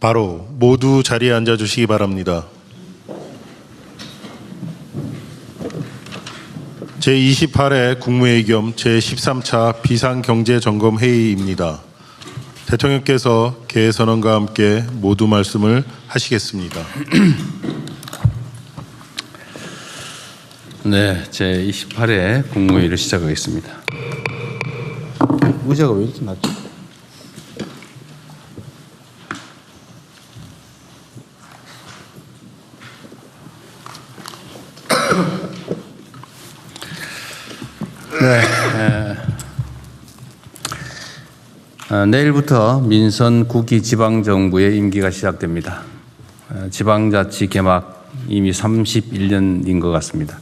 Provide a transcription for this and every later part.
바로 모두 자리에 앉아 주시기 바랍니다. 제28회 국무회의 겸 제13차 비상경제점검회의입니다. 대통령께서 개선언과 함께 모두 말씀을 하시겠습니다. 네, 제28회 국무회의를 시작하겠습니다. 의자가 왜 이렇게 낮죠? 내일부터 민선 9기 지방정부의 임기가 시작됩니다. 지방자치 개막 이미 31년인 것 같습니다.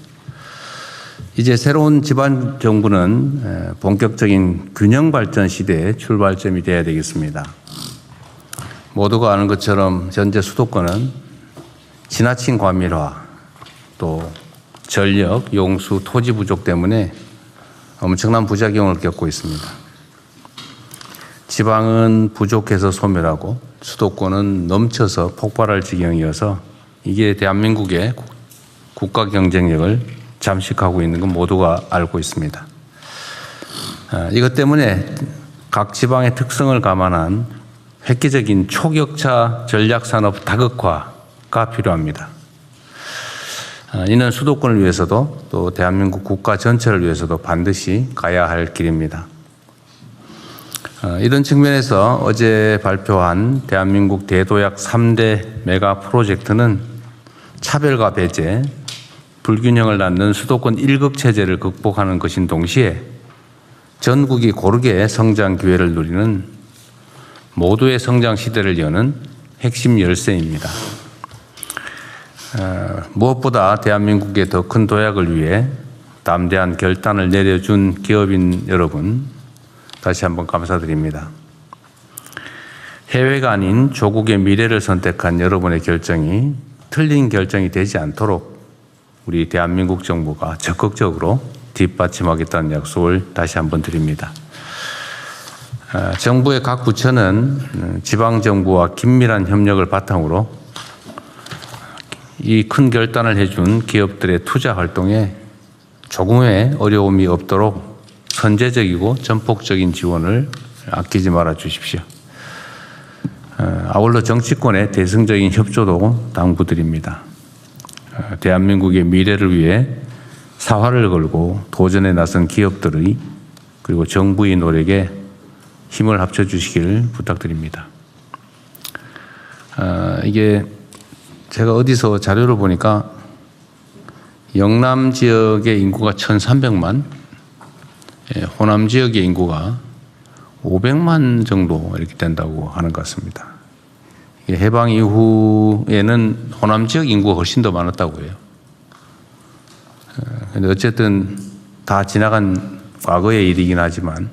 이제 새로운 지방정부는 본격적인 균형발전 시대의 출발점이 되어야 되겠습니다. 모두가 아는 것처럼 현재 수도권은 지나친 과밀화, 또 전력, 용수, 토지 부족 때문에 엄청난 부작용을 겪고 있습니다. 지방은 부족해서 소멸하고 수도권은 넘쳐서 폭발할 지경이어서 이게 대한민국의 국가 경쟁력을 잠식하고 있는 건 모두가 알고 있습니다. 이것 때문에 각 지방의 특성을 감안한 획기적인 초격차 전략산업 다극화가 필요합니다. 이는 수도권을 위해서도 또 대한민국 국가 전체를 위해서도 반드시 가야 할 길입니다. 이런 측면에서 어제 발표한 대한민국 대도약 3대 메가 프로젝트는 차별과 배제, 불균형을 낳는 수도권 1급 체제를 극복하는 것인 동시에 전국이 고르게 성장 기회를 누리는 모두의 성장 시대를 여는 핵심 열쇠입니다. 무엇보다 대한민국의 더 큰 도약을 위해 담대한 결단을 내려준 기업인 여러분, 다시 한번 감사드립니다. 해외가 아닌 조국의 미래를 선택한 여러분의 결정이 틀린 결정이 되지 않도록 우리 대한민국 정부가 적극적으로 뒷받침하겠다는 약속을 다시 한번 드립니다. 정부의 각 부처는 지방정부와 긴밀한 협력을 바탕으로 이 큰 결단을 해준 기업들의 투자 활동에 조금의 어려움이 없도록 선제적이고 전폭적인 지원을 아끼지 말아 주십시오. 아울러 정치권의 대승적인 협조도 당부드립니다. 대한민국의 미래를 위해 사활을 걸고 도전에 나선 기업들의 그리고 정부의 노력에 힘을 합쳐 주시길 부탁드립니다. 이게 제가 어디서 자료를 보니까 영남 지역의 인구가 1,300만, 호남 지역의 인구가 500만 정도 이렇게 된다고 하는 것 같습니다. 해방 이후에는 호남 지역 인구가 훨씬 더 많았다고 해요. 근데 어쨌든 다 지나간 과거의 일이긴 하지만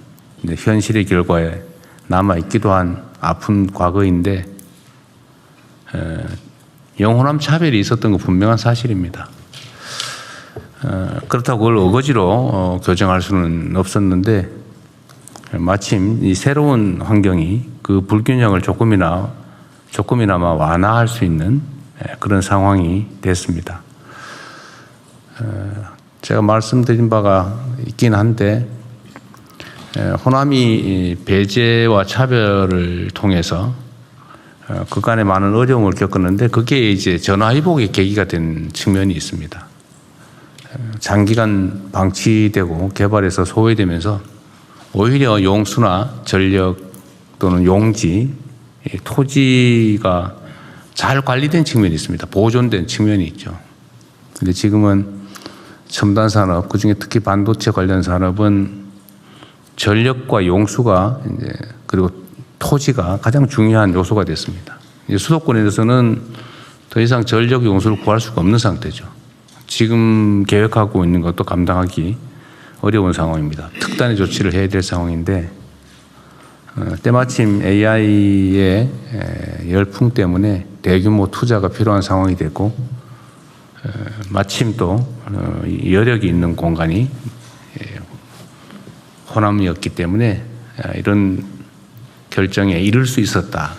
현실의 결과에 남아있기도 한 아픈 과거인데 영호남 차별이 있었던 건 분명한 사실입니다. 그렇다고 그걸 어거지로 교정할 수는 없었는데 마침 이 새로운 환경이 그 불균형을 조금이나마 완화할 수 있는 그런 상황이 됐습니다. 제가 말씀드린 바가 있긴 한데 호남이 배제와 차별을 통해서 그간에 많은 어려움을 겪었는데 그게 이제 전화위복의 계기가 된 측면이 있습니다. 장기간 방치되고 개발해서 소외되면서 오히려 용수나 전력 또는 용지, 토지가 잘 관리된 측면이 있습니다. 보존된 측면이 있죠. 근데 지금은 첨단 산업, 그중에 특히 반도체 관련 산업은 전력과 용수가 이제 그리고 토지가 가장 중요한 요소가 됐습니다. 이제 수도권에서는 더 이상 전력 용수를 구할 수가 없는 상태죠. 지금 계획하고 있는 것도 감당하기 어려운 상황입니다. 특단의 조치를 해야 될 상황인데 때마침 AI의 열풍 때문에 대규모 투자가 필요한 상황이 됐고 마침 또 여력이 있는 공간이 호남이었기 때문에 이런 결정에 이를 수 있었다라고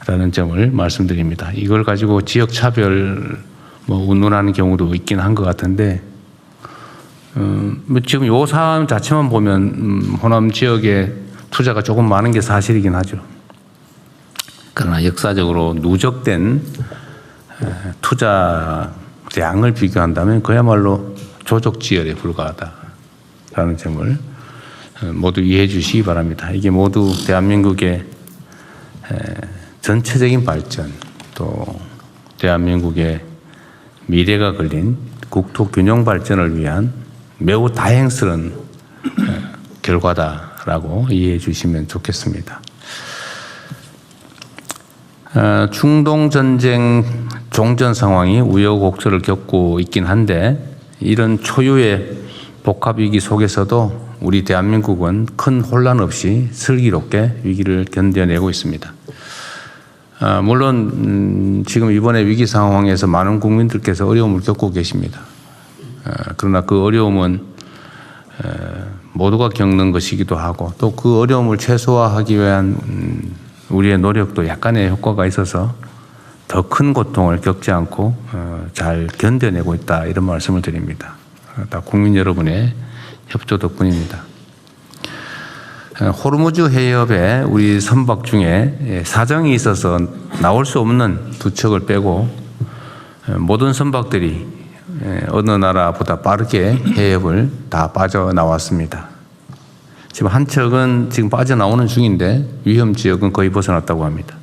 라는 점을 말씀드립니다. 이걸 가지고 지역 차별 운운하는 경우도 있긴 한 것 같은데, 지금 요 사안 자체만 보면 호남 지역에 투자가 조금 많은 게 사실이긴 하죠. 그러나 역사적으로 누적된 투자 양을 비교한다면 그야말로 조족지열에 불과하다라는 점을 모두 이해해 주시기 바랍니다. 이게 모두 대한민국의 전체적인 발전, 또 대한민국의 미래가 걸린 국토 균형 발전을 위한 매우 다행스러운 결과다라고 이해해 주시면 좋겠습니다. 중동 전쟁 종전 상황이 우여곡절을 겪고 있긴 한데, 이런 초유의 복합 위기 속에서도 우리 대한민국은 큰 혼란 없이 슬기롭게 위기를 견뎌내고 있습니다. 물론 지금 이번에 위기 상황에서 많은 국민들께서 어려움을 겪고 계십니다. 그러나 그 어려움은 모두가 겪는 것이기도 하고, 또 그 어려움을 최소화하기 위한 우리의 노력도 약간의 효과가 있어서 더 큰 고통을 겪지 않고 잘 견뎌내고 있다, 이런 말씀을 드립니다. 다 국민 여러분의 협조 덕분입니다. 호르무즈 해협에 우리 선박 중에 사정이 있어서 나올 수 없는 두 척을 빼고 모든 선박들이 어느 나라보다 빠르게 해협을 다 빠져나왔습니다. 지금 한 척은 지금 빠져나오는 중인데 위험 지역은 거의 벗어났다고 합니다.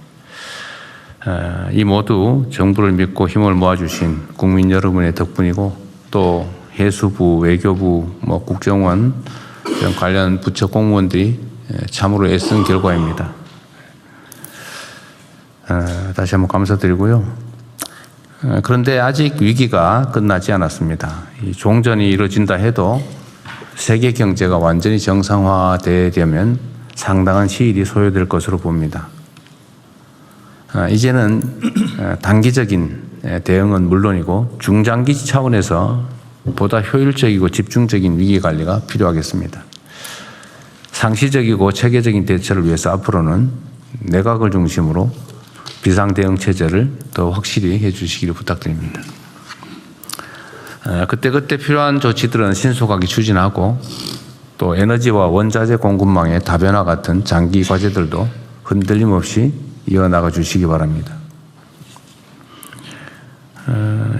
이 모두 정부를 믿고 힘을 모아주신 국민 여러분의 덕분이고, 또 해수부, 외교부, 국정원 이런 관련 부처 공무원들이 참으로 애쓴 결과입니다. 다시 한번 감사드리고요. 그런데 아직 위기가 끝나지 않았습니다. 이 종전이 이루어진다 해도 세계 경제가 완전히 정상화되려면 상당한 시일이 소요될 것으로 봅니다. 이제는 단기적인 대응은 물론이고 중장기 차원에서 보다 효율적이고 집중적인 위기 관리가 필요하겠습니다. 상시적이고 체계적인 대처를 위해서 앞으로는 내각을 중심으로 비상대응 체제를 더 확실히 해주시기를 부탁드립니다. 그때그때 필요한 조치들은 신속하게 추진하고, 또 에너지와 원자재 공급망의 다변화 같은 장기 과제들도 흔들림 없이 이어나가 주시기 바랍니다.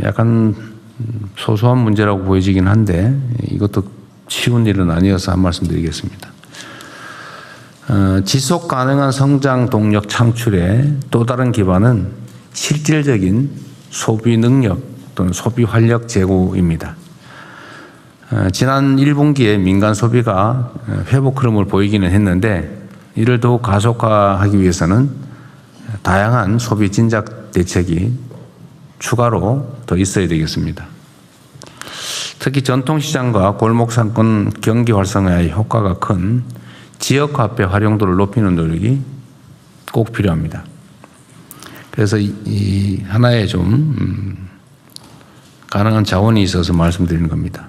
약간 소소한 문제라고 보여지긴 한데 이것도 쉬운 일은 아니어서 한 말씀 드리겠습니다. 지속 가능한 성장 동력 창출의 또 다른 기반은 실질적인 소비 능력 또는 소비 활력 제고입니다. 지난 1분기에 민간 소비가 회복 흐름을 보이기는 했는데, 이를 더욱 가속화하기 위해서는 다양한 소비 진작 대책이 추가로 더 있어야 되겠습니다. 특히 전통시장과 골목상권 경기 활성화의 효과가 큰 지역화폐 활용도를 높이는 노력이 꼭 필요합니다. 그래서 이 하나의 좀 가능한 자원이 있어서 말씀드리는 겁니다.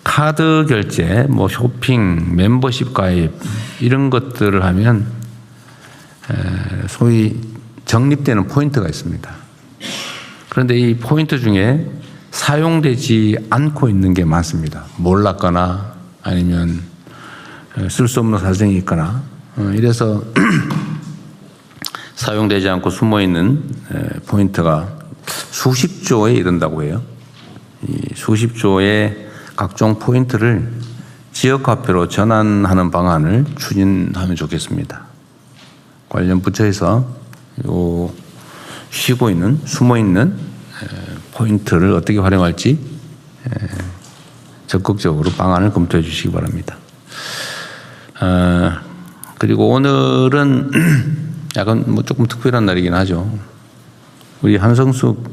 카드 결제, 쇼핑, 멤버십 가입 이런 것들을 하면 소위 적립되는 포인트가 있습니다. 그런데 이 포인트 중에 사용되지 않고 있는 게 많습니다. 몰랐거나 아니면 쓸 수 없는 사정이 있거나, 이래서 사용되지 않고 숨어있는 포인트가 수십조에 이른다고 해요. 이 수십조의 각종 포인트를 지역화폐로 전환하는 방안을 추진하면 좋겠습니다. 관련 부처에서 요 쉬고 있는, 숨어 있는 포인트를 어떻게 활용할지 적극적으로 방안을 검토해 주시기 바랍니다. 그리고 오늘은 약간 조금 특별한 날이긴 하죠. 우리 한성숙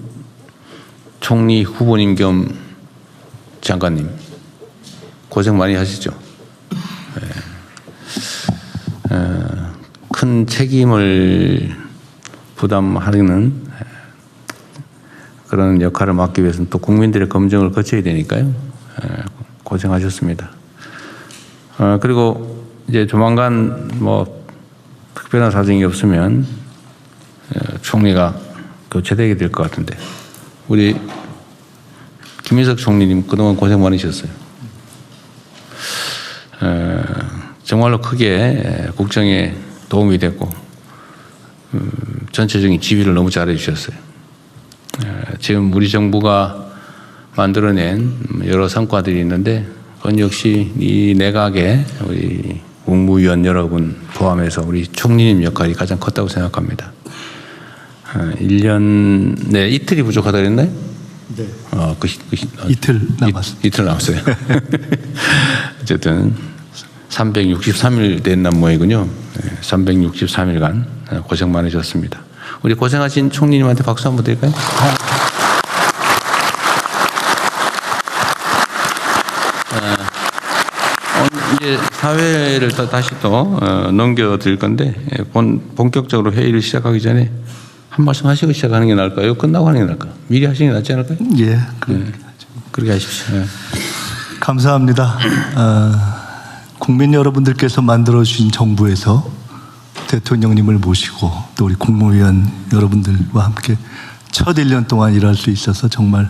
총리 후보님 겸 장관님 고생 많이 하시죠. 큰 책임을 부담하는 그런 역할을 맡기 위해서는 또 국민들의 검증을 거쳐야 되니까요. 고생하셨습니다. 그리고 이제 조만간 특별한 사정이 없으면 총리가 교체되게 될 것 같은데 우리 김인석 총리님 그동안 고생 많으셨어요. 정말로 크게 국정에 도움이 됐고 전체적인 지휘를 너무 잘해 주셨어요. 지금 우리 정부가 만들어낸 여러 성과들이 있는데 그건 역시 이 내각의 우리 국무위원 여러분 포함해서 우리 총리님 역할이 가장 컸다고 생각합니다. 1년 내 이틀이 부족하다 그랬나요? 네. 이틀 남았습니다. 이틀 남았어요. 어쨌든 363일 된 모양이군요. 363일간 고생 많으셨습니다. 우리 고생하신 총리님한테 박수 한번 드릴까요? 이제 사회를 다시 또 넘겨드릴 건데 본격적으로 회의를 시작하기 전에 한 말씀 하시고 시작하는 게 나을까요? 끝나고 하는 게 나을까요? 미리 하시는 게 낫지 않을까요? 예, 그렇게 하십시오. 네. 감사합니다. 국민 여러분들께서 만들어주신 정부에서 대통령님을 모시고 또 우리 국무위원 여러분들과 함께 첫 1년 동안 일할 수 있어서 정말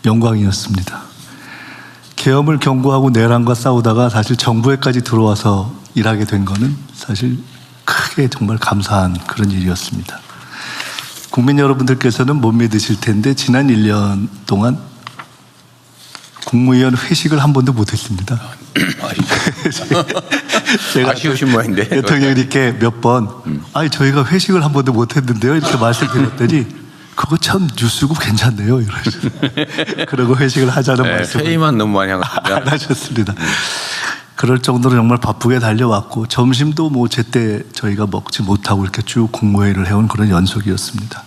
영광이었습니다. 계엄을 경고하고 내란과 싸우다가 사실 정부에까지 들어와서 일하게 된 거는 사실 크게 정말 감사한 그런 일이었습니다. 국민 여러분들께서는 못 믿으실 텐데 지난 1년 동안 국무위원 회식을 한 번도 못했습니다. 제가 아쉬우신 모양인데 대통령님께 몇 번 저희가 회식을 한 번도 못했는데요 이렇게 말씀드렸더니 그거 참 뉴스고 괜찮네요 이러시죠. 그러고 회식을 하자는 말씀 회의만 너무 많이 한 것 같습니다. 안 하셨습니다. 그럴 정도로 정말 바쁘게 달려왔고 점심도 뭐 제때 저희가 먹지 못하고 이렇게 쭉 국무회의를 해온 그런 연속이었습니다.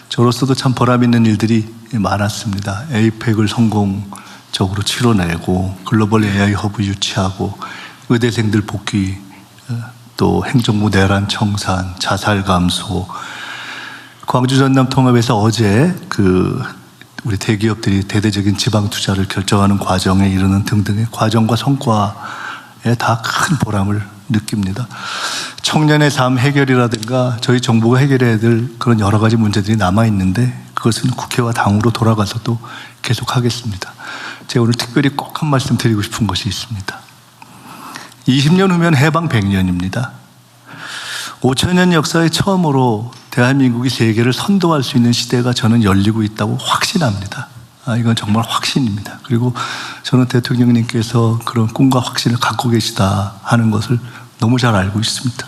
저로서도 참 보람 있는 일들이 많았습니다. 에이펙을 성공적으로 치러내고 글로벌 AI 허브 유치하고 의대생들 복귀 또 행정부 내란 청산 자살 감소 광주 전남 통합에서 어제 우리 대기업들이 대대적인 지방 투자를 결정하는 과정에 이르는 등등의 과정과 성과에 다 큰 보람을 느낍니다. 청년의 삶 해결이라든가 저희 정부가 해결해야 될 그런 여러 가지 문제들이 남아있는데 그것은 국회와 당으로 돌아가서 또 계속하겠습니다. 제가 오늘 특별히 꼭 한 말씀 드리고 싶은 것이 있습니다. 20년 후면 해방 100년입니다. 5천년 역사에 처음으로 대한민국이 세계를 선도할 수 있는 시대가 저는 열리고 있다고 확신합니다. 이건 정말 확신입니다. 그리고 저는 대통령님께서 그런 꿈과 확신을 갖고 계시다 하는 것을 너무 잘 알고 있습니다.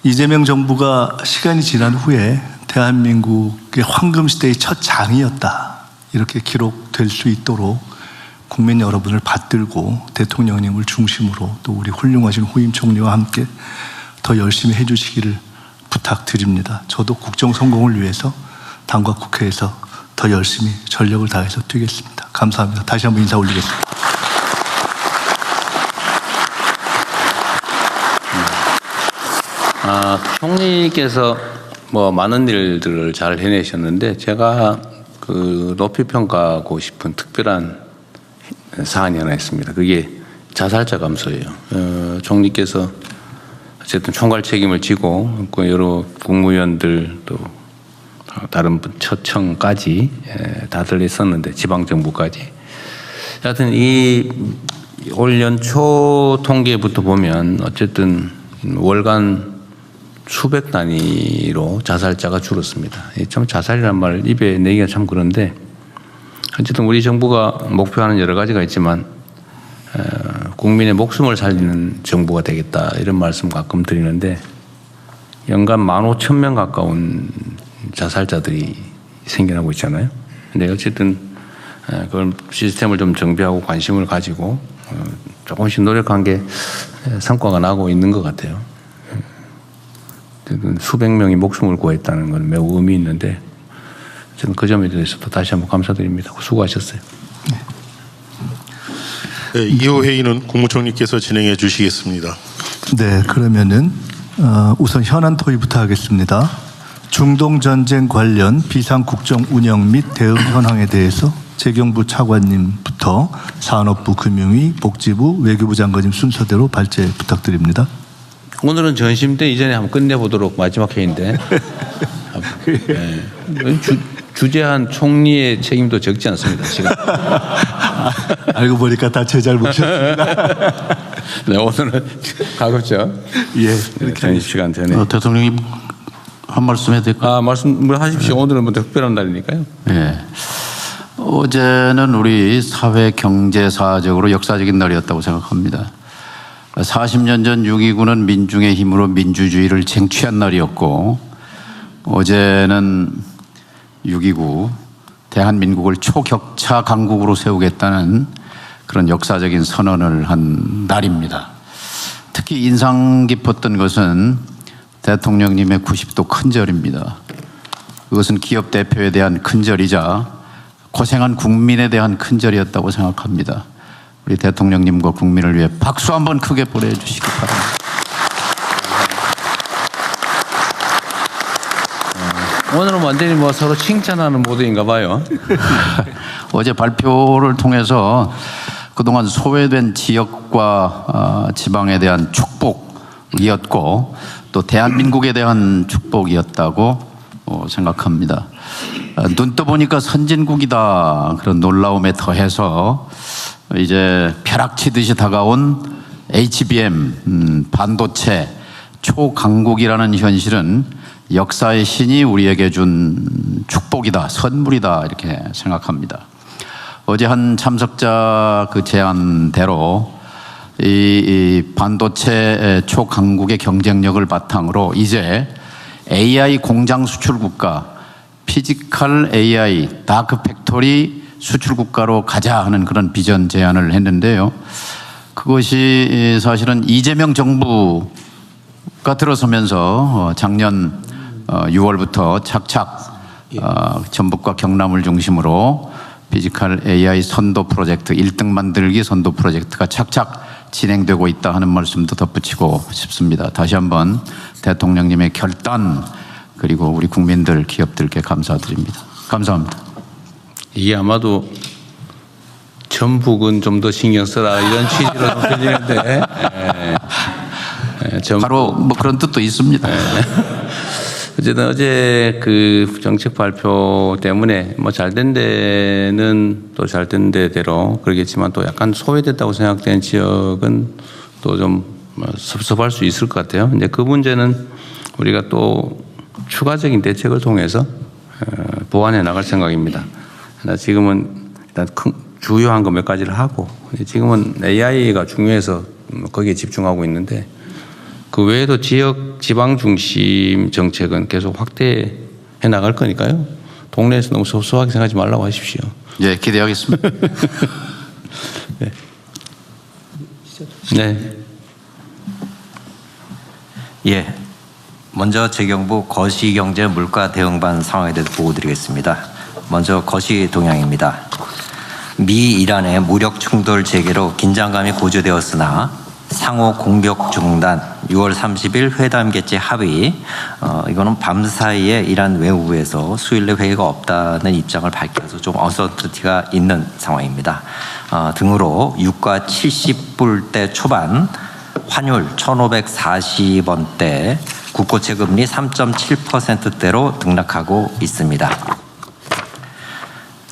이재명 정부가 시간이 지난 후에 대한민국의 황금시대의 첫 장이었다 이렇게 기록될 수 있도록 국민 여러분을 받들고 대통령님을 중심으로 또 우리 훌륭하신 후임 총리와 함께 더 열심히 해주시기를 부탁드립니다. 저도 국정 성공을 위해서 당과 국회에서 더 열심히 전력을 다해서 뛰겠습니다. 감사합니다. 다시 한번 인사 올리겠습니다. 총리께서 뭐 많은 일들을 잘 해내셨는데 제가 높이 평가하고 싶은 특별한 사안이 하나 있습니다. 그게 자살자 감소예요. 총리께서 어쨌든 총괄 책임을 지고 여러 국무위원들 또 다른 처청까지 다들 있었는데 지방정부까지 하여튼 이 올 연초 통계부터 보면 어쨌든 월간 수백 단위로 자살자가 줄었습니다. 참 자살이란 말 입에 내기가 참 그런데 어쨌든 우리 정부가 목표하는 여러 가지가 있지만 국민의 목숨을 살리는 정부가 되겠다 이런 말씀 가끔 드리는데 연간 15,000명 가까운 자살자들이 생겨나고 있잖아요. 근데 어쨌든 그걸 시스템을 좀 정비하고 관심을 가지고 조금씩 노력한 게 성과가 나고 있는 것 같아요. 수백 명이 목숨을 구했다는 건 매우 의미 있는데 저는 그 점에 대해서도 다시 한번 감사드립니다. 수고하셨어요. 네, 이후 회의는 국무총리께서 진행해 주시겠습니다. 네, 그러면은 우선 현안 토의부터 하겠습니다. 중동 전쟁 관련 비상 국정 운영 및 대응 현황에 대해서 재경부 차관님부터 산업부, 금융위, 복지부, 외교부 장관님 순서대로 발제 부탁드립니다. 오늘은 전심 때 이전에 한번 끝내보도록 마지막 회의인데 생각합니다. 네. 주재한 총리의 책임도 적지 않습니다. 지금. 알고 보니까 다 제 잘못이었습니다. 네, 오늘은 가급적 예, 이렇게 시간 전에. 대통령님 한 말씀 해도 될까요? 말씀을 하십시오. 오늘은 뭐 특별한 날이니까요. 네. 어제는 우리 사회 경제사적으로 역사적인 날이었다고 생각합니다. 40년 전 6.29는 민중의 힘으로 민주주의를 쟁취한 날이었고, 어제는 6.29 대한민국을 초격차 강국으로 세우겠다는 그런 역사적인 선언을 한 날입니다. 특히 인상 깊었던 것은 대통령님의 90도 큰절입니다. 그것은 기업 대표에 대한 큰절이자 고생한 국민에 대한 큰절이었다고 생각합니다. 우리 대통령님과 국민을 위해 박수 한번 크게 보내주시기 바랍니다. 오늘은 완전히 뭐 서로 칭찬하는 모드인가 봐요. 어제 발표를 통해서 그동안 소외된 지역과 지방에 대한 축복이었고 또 대한민국에 대한 축복이었다고 생각합니다. 눈 떠보니까 선진국이다 그런 놀라움에 더해서 이제 벼락치듯이 다가온 HBM 반도체 초강국이라는 현실은 역사의 신이 우리에게 준 축복이다, 선물이다 이렇게 생각합니다. 어제 한 참석자 그 제안대로 이 반도체 초강국의 경쟁력을 바탕으로 이제 AI 공장 수출 국가, 피지컬 AI 다크 팩토리 수출 국가로 가자 하는 그런 비전 제안을 했는데요. 그것이 사실은 이재명 정부가 들어서면서 작년 6월부터 착착 전북과 경남을 중심으로 피지컬 AI 선도 프로젝트 1등 만들기 선도 프로젝트가 착착 진행되고 있다 하는 말씀도 덧붙이고 싶습니다. 다시 한번 대통령님의 결단 그리고 우리 국민들 기업들께 감사드립니다. 감사합니다. 이게 아마도 전북은 좀 더 신경 써라 이런 취지로 들리는데 바로 뭐 그런 뜻도 있습니다. 어쨌든 어제 그 정책 발표 때문에 뭐 잘된 데는 또 잘된 데대로 그러겠지만 또 약간 소외됐다고 생각되는 지역은 또 좀 섭섭할 수 있을 것 같아요. 근데 그 문제는 우리가 또 추가적인 대책을 통해서 보완해 나갈 생각입니다. 지금은 일단 주요한 거 몇 가지를 하고 지금은 AI가 중요해서 거기에 집중하고 있는데 그 외에도 지방 중심 정책은 계속 확대해 나갈 거니까요. 동네에서 너무 소소하게 생각하지 말라고 하십시오. 예, 기대하겠습니다. 네. 네. 예. 먼저 재경부 거시경제 물가 대응반 상황에 대해서 보고드리겠습니다. 먼저 거시 동향입니다. 미 이란의 무력 충돌 재개로 긴장감이 고조되었으나 상호 공격 중단, 6월 30일 회담 개최 합의, 이거는 밤사이에 이란 외무부에서 수일 내 회의가 없다는 입장을 밝혀서 좀 어서티가 있는 상황입니다. 등으로 유가 70불대 초반, 환율 1,540원대, 국고채 금리 3.7%대로 등락하고 있습니다.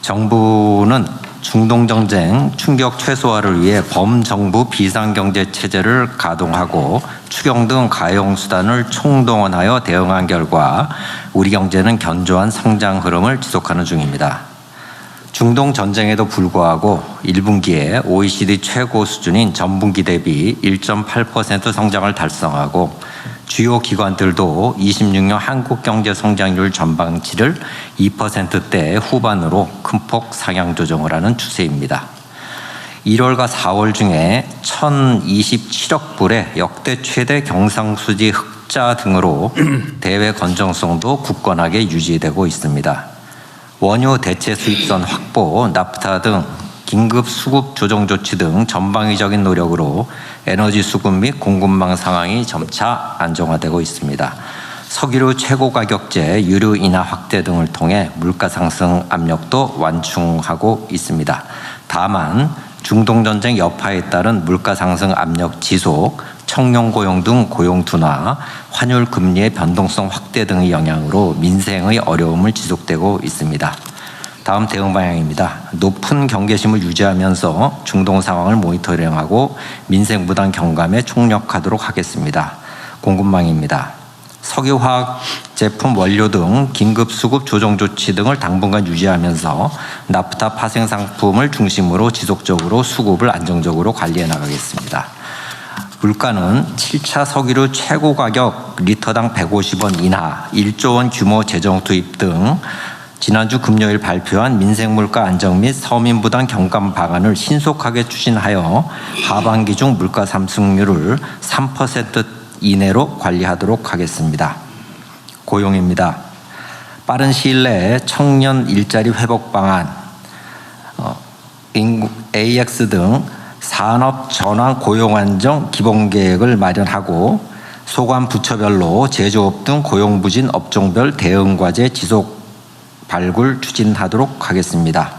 정부는 중동 정쟁 충격 최소화를 위해 범정부 비상경제 체제를 가동하고 추경 등 가용 수단을 총동원하여 대응한 결과 우리 경제는 견조한 성장 흐름을 지속하는 중입니다. 중동 전쟁에도 불구하고 1분기에 OECD 최고 수준인 전분기 대비 1.8% 성장을 달성하고 주요 기관들도 26년 한국 경제 성장률 전망치를 2%대 후반으로 큰 폭 상향 조정을 하는 추세입니다. 1월과 4월 중에 1,027억 불의 역대 최대 경상수지 흑자 등으로 대외 건전성도 굳건하게 유지되고 있습니다. 원유 대체 수입선 확보, 나프타 등 긴급 수급 조정 조치 등 전방위적인 노력으로 에너지 수급 및 공급망 상황이 점차 안정화되고 있습니다. 석유류 최고 가격제 유류 인하 확대 등을 통해 물가 상승 압력도 완충하고 있습니다. 다만 중동전쟁 여파에 따른 물가 상승 압력 지속, 청년 고용 등 고용 둔화, 환율 금리의 변동성 확대 등의 영향으로 민생의 어려움을 지속되고 있습니다. 다음 대응 방향입니다. 높은 경계심을 유지하면서 중동 상황을 모니터링하고 민생 부담 경감에 총력하도록 하겠습니다. 공급망입니다. 석유화학 제품 원료 등 긴급 수급 조정 조치 등을 당분간 유지하면서 나프타 파생 상품을 중심으로 지속적으로 수급을 안정적으로 관리해 나가겠습니다. 물가는 7차 석유류 최고 가격 리터당 150원 인하, 1조 원 규모 재정 투입 등 지난주 금요일 발표한 민생물가 안정 및 서민 부담 경감 방안을 신속하게 추진하여 하반기 중 물가 상승률을 3% 이내로 관리하도록 하겠습니다. 고용입니다. 빠른 시일 내에 청년 일자리 회복 방안, AX 등 산업 전환 고용 안정 기본 계획을 마련하고 소관 부처별로 제조업 등 고용 부진 업종별 대응 과제 지속 발굴 추진하도록 하겠습니다.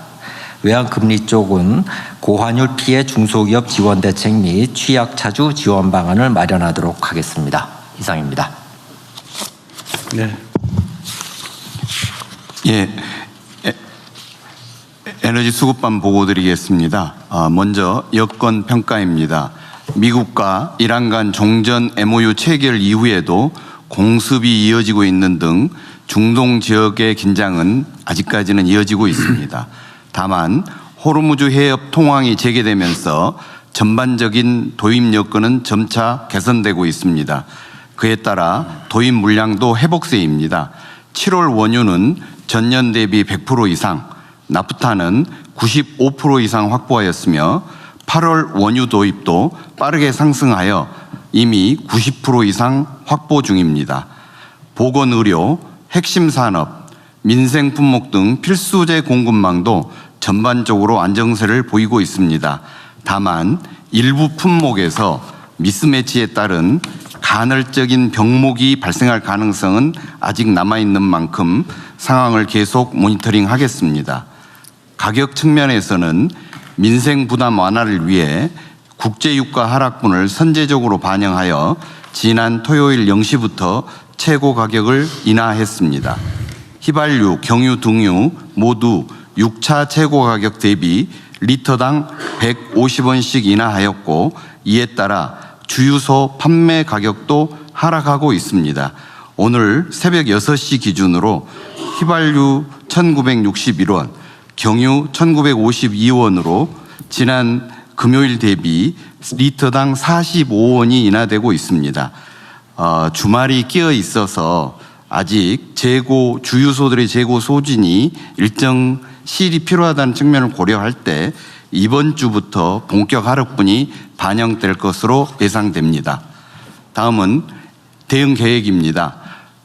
외환금리 쪽은 고환율 피해 중소기업 지원 대책 및 취약 차주 지원 방안을 마련하도록 하겠습니다. 이상입니다. 네. 예, 에너지 수급반 보고 드리겠습니다. 먼저 여건 평가입니다. 미국과 이란 간 종전 MOU 체결 이후에도 공습이 이어지고 있는 등 중동 지역의 긴장은 아직까지는 이어지고 있습니다. 다만 호르무즈 해협 통항이 재개되면서 전반적인 도입 여건은 점차 개선되고 있습니다. 그에 따라 도입 물량도 회복세입니다. 7월 원유는 전년 대비 100% 이상, 나프타는 95% 이상 확보하였으며 8월 원유 도입도 빠르게 상승하여 이미 90% 이상 확보 중입니다. 보건의료, 핵심 산업, 민생 품목 등 필수재 공급망도 전반적으로 안정세를 보이고 있습니다. 다만 일부 품목에서 미스매치에 따른 간헐적인 병목이 발생할 가능성은 아직 남아있는 만큼 상황을 계속 모니터링하겠습니다. 가격 측면에서는 민생 부담 완화를 위해 국제유가 하락분을 선제적으로 반영하여 지난 토요일 0시부터 최고 가격을 인하했습니다. 휘발유, 경유, 등유 모두 6차 최고 가격 대비 리터당 150원씩 인하하였고 이에 따라 주유소 판매 가격도 하락하고 있습니다. 오늘 새벽 6시 기준으로 휘발유 1,961원, 경유 1,952원으로 지난 금요일 대비 리터당 45원이 인하되고 있습니다. 주말이 끼어 있어서 아직 주유소들의 재고 소진이 일정 시일이 필요하다는 측면을 고려할 때 이번 주부터 본격 하락분이 반영될 것으로 예상됩니다. 다음은 대응 계획입니다.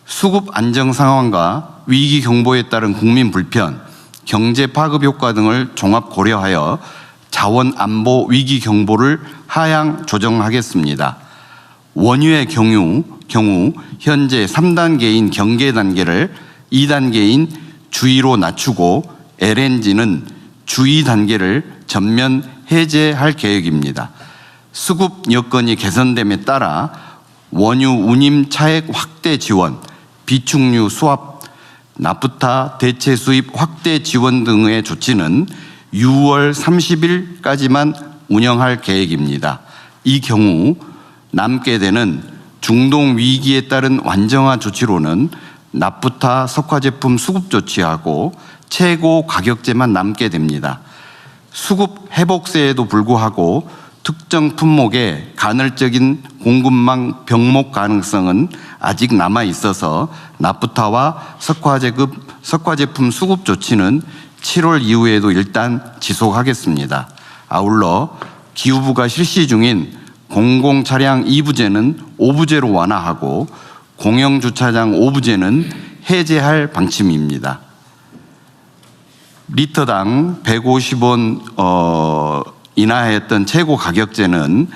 수급 안정 상황과 위기 경보에 따른 국민 불편, 경제 파급 효과 등을 종합 고려하여 자원 안보 위기 경보를 하향 조정하겠습니다. 원유의 경우 현재 3단계인 경계 단계를 2단계인 주의로 낮추고 LNG는 주의 단계를 전면 해제할 계획입니다. 수급 여건이 개선됨에 따라 원유 운임 차액 확대 지원, 비축유 수합, 나프타 대체 수입 확대 지원 등의 조치는 6월 30일까지만 운영할 계획입니다. 이 경우 남게 되는 중동 위기에 따른 완정화 조치로는 나프타 석화 제품 수급 조치하고 최고 가격제만 남게 됩니다. 수급 회복세에도 불구하고 특정 품목의 간헐적인 공급망 병목 가능성은 아직 남아 있어서 나프타와 석화 제품 수급 조치는 7월 이후에도 일단 지속하겠습니다. 아울러 기후부가 실시 중인 공공차량 2부제는 5부제로 완화하고 공영주차장 5부제는 해제할 방침입니다. 리터당 150원 인하했던 최고 가격제는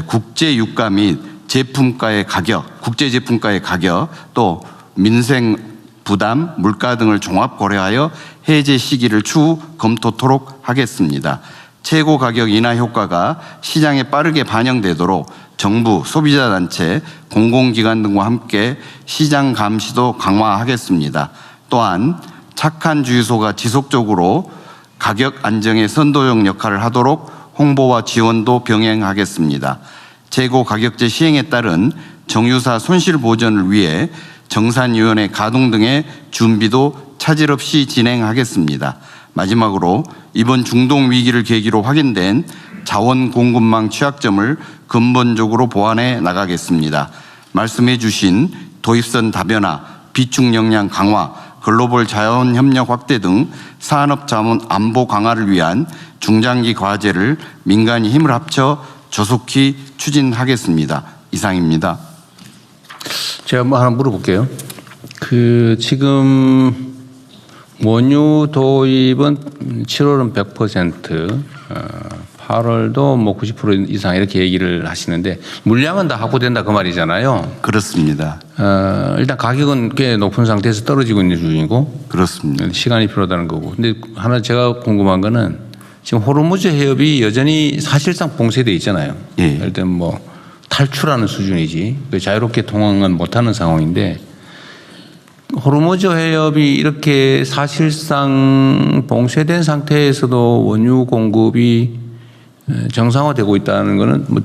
국제 유가 및 제품가의 가격, 국제 제품가의 가격 또 민생 부담, 물가 등을 종합 고려하여 해제 시기를 추후 검토토록 하겠습니다. 최고 가격 인하 효과가 시장에 빠르게 반영되도록 정부, 소비자단체, 공공기관 등과 함께 시장 감시도 강화하겠습니다. 또한 착한 주유소가 지속적으로 가격 안정의 선도적 역할을 하도록 홍보와 지원도 병행하겠습니다. 최고 가격제 시행에 따른 정유사 손실 보전을 위해 정산위원회 가동 등의 준비도 차질 없이 진행하겠습니다. 마지막으로 이번 중동 위기를 계기로 확인된 자원 공급망 취약점을 근본적으로 보완해 나가겠습니다. 말씀해 주신 도입선 다변화, 비축 역량 강화, 글로벌 자원 협력 확대 등 산업 자원 안보 강화를 위한 중장기 과제를 민간이 힘을 합쳐 조속히 추진하겠습니다. 이상입니다. 제가 뭐 하나 물어볼게요. 지금 원유 도입은 7월은 100%, 8월도 뭐 90% 이상 이렇게 얘기를 하시는데 물량은 다 확보된다 그 말이잖아요. 그렇습니다. 일단 가격은 꽤 높은 상태에서 떨어지고 있는 중이고 그렇습니다. 시간이 필요하다는 거고. 근데 하나 제가 궁금한 거는 지금 호르무즈 해협이 여전히 사실상 봉쇄돼 있잖아요. 예. 예를 들면 뭐 탈출하는 수준이지 자유롭게 통항은 못하는 상황인데 호르무즈 해협이 이렇게 사실상 봉쇄된 상태에서도 원유 공급이 정상화되고 있다는 것은 뭐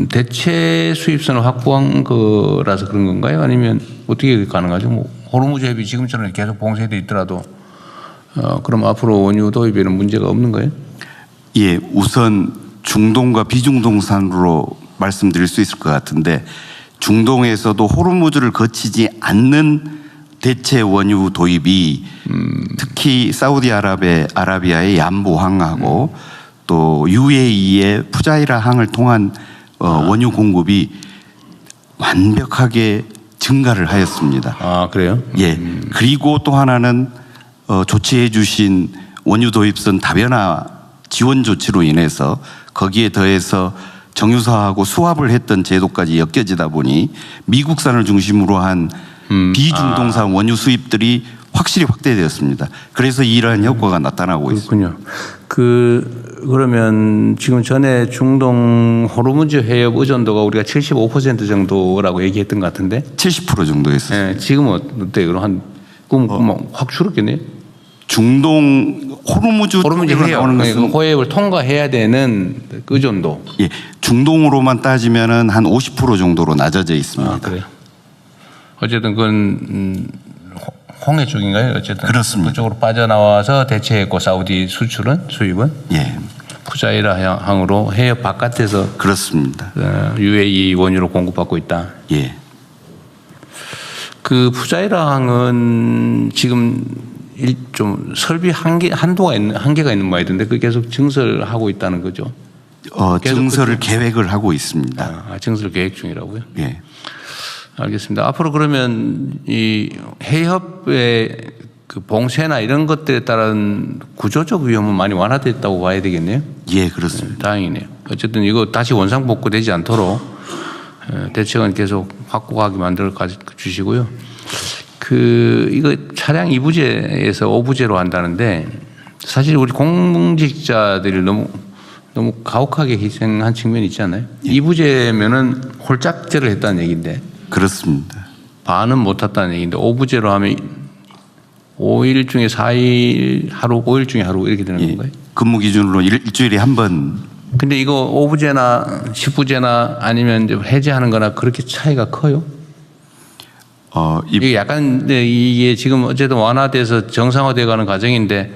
대체 수입선을 확보한 거라서 그런 건가요? 아니면 어떻게 가능하죠? 뭐 호르무즈 해협이 지금처럼 계속 봉쇄돼 있더라도 그럼 앞으로 원유 도입에는 문제가 없는 거예요? 예, 우선 중동과 비중동산으로 말씀드릴 수 있을 것 같은데 중동에서도 호르무즈를 거치지 않는 대체 원유 도입이 특히 사우디아라비아의 얀보항하고 또 UAE의 푸자이라 항을 통한 원유 공급이 완벽하게 증가를 하였습니다. 아, 그래요? 예. 그리고 또 하나는 조치해 주신 원유 도입선 다변화 지원 조치로 인해서 거기에 더해서 정유사하고 수합을 했던 제도까지 엮여지다 보니 미국산을 중심으로 한 비중동산 원유 수입들이 확실히 확대되었습니다. 그래서 이러한 효과가 나타나고 있습니다. 그렇군요. 그러면 지금 전에 중동 호르무즈 해협 의존도가 우리가 75% 정도라고 얘기했던 것 같은데 70% 정도였어요. 네, 지금은 어때요? 그럼 확 줄었겠네요? 중동 호르무즈 해협, 나오는 것은 호협을 통과해야 되는 의존도. 예, 중동으로만 따지면은 한 50% 정도로 낮아져 있습니다. 아, 그래요? 어쨌든 그건 홍해 쪽인가요? 어쨌든 그렇습니다. 그쪽으로 빠져나와서 대체했고 사우디 수입은 예, 푸자이라 항으로 해협 바깥에서 그렇습니다. UAE 원유로 공급받고 있다. 예. 그 푸자이라 항은 지금 좀 설비 한계가 있는 모양이던데 그 계속 증설하고 있다는 거죠. 증설을 계획을 하고 있습니다. 증설 계획 중이라고요? 예. 알겠습니다. 앞으로 그러면 이 해협의 그 봉쇄나 이런 것들에 따른 구조적 위험은 많이 완화됐다고 봐야 되겠네요. 예, 그렇습니다. 다행이네요. 어쨌든 이거 다시 원상복구되지 않도록 대책은 계속 확고하게 만들어 주시고요. 이거 차량 2부제에서 5부제로 한다는데 사실 우리 공직자들이 너무 가혹하게 희생한 측면이 있지 않나요? 2부제면은 홀짝제를 했다는 얘기인데. 그렇습니다. 반은 못 탔다는 얘기인데 5부제로 하면 5일 중에 4일 하루, 5일 중에 하루 이렇게 되는 건가요? 근무 기준으로 일주일에 한 번. 근데 이거 5부제나 10부제나 아니면 이제 해제하는 거나 그렇게 차이가 커요? 이게 약간 이게 지금 어쨌든 완화돼서 정상화돼 가는 과정인데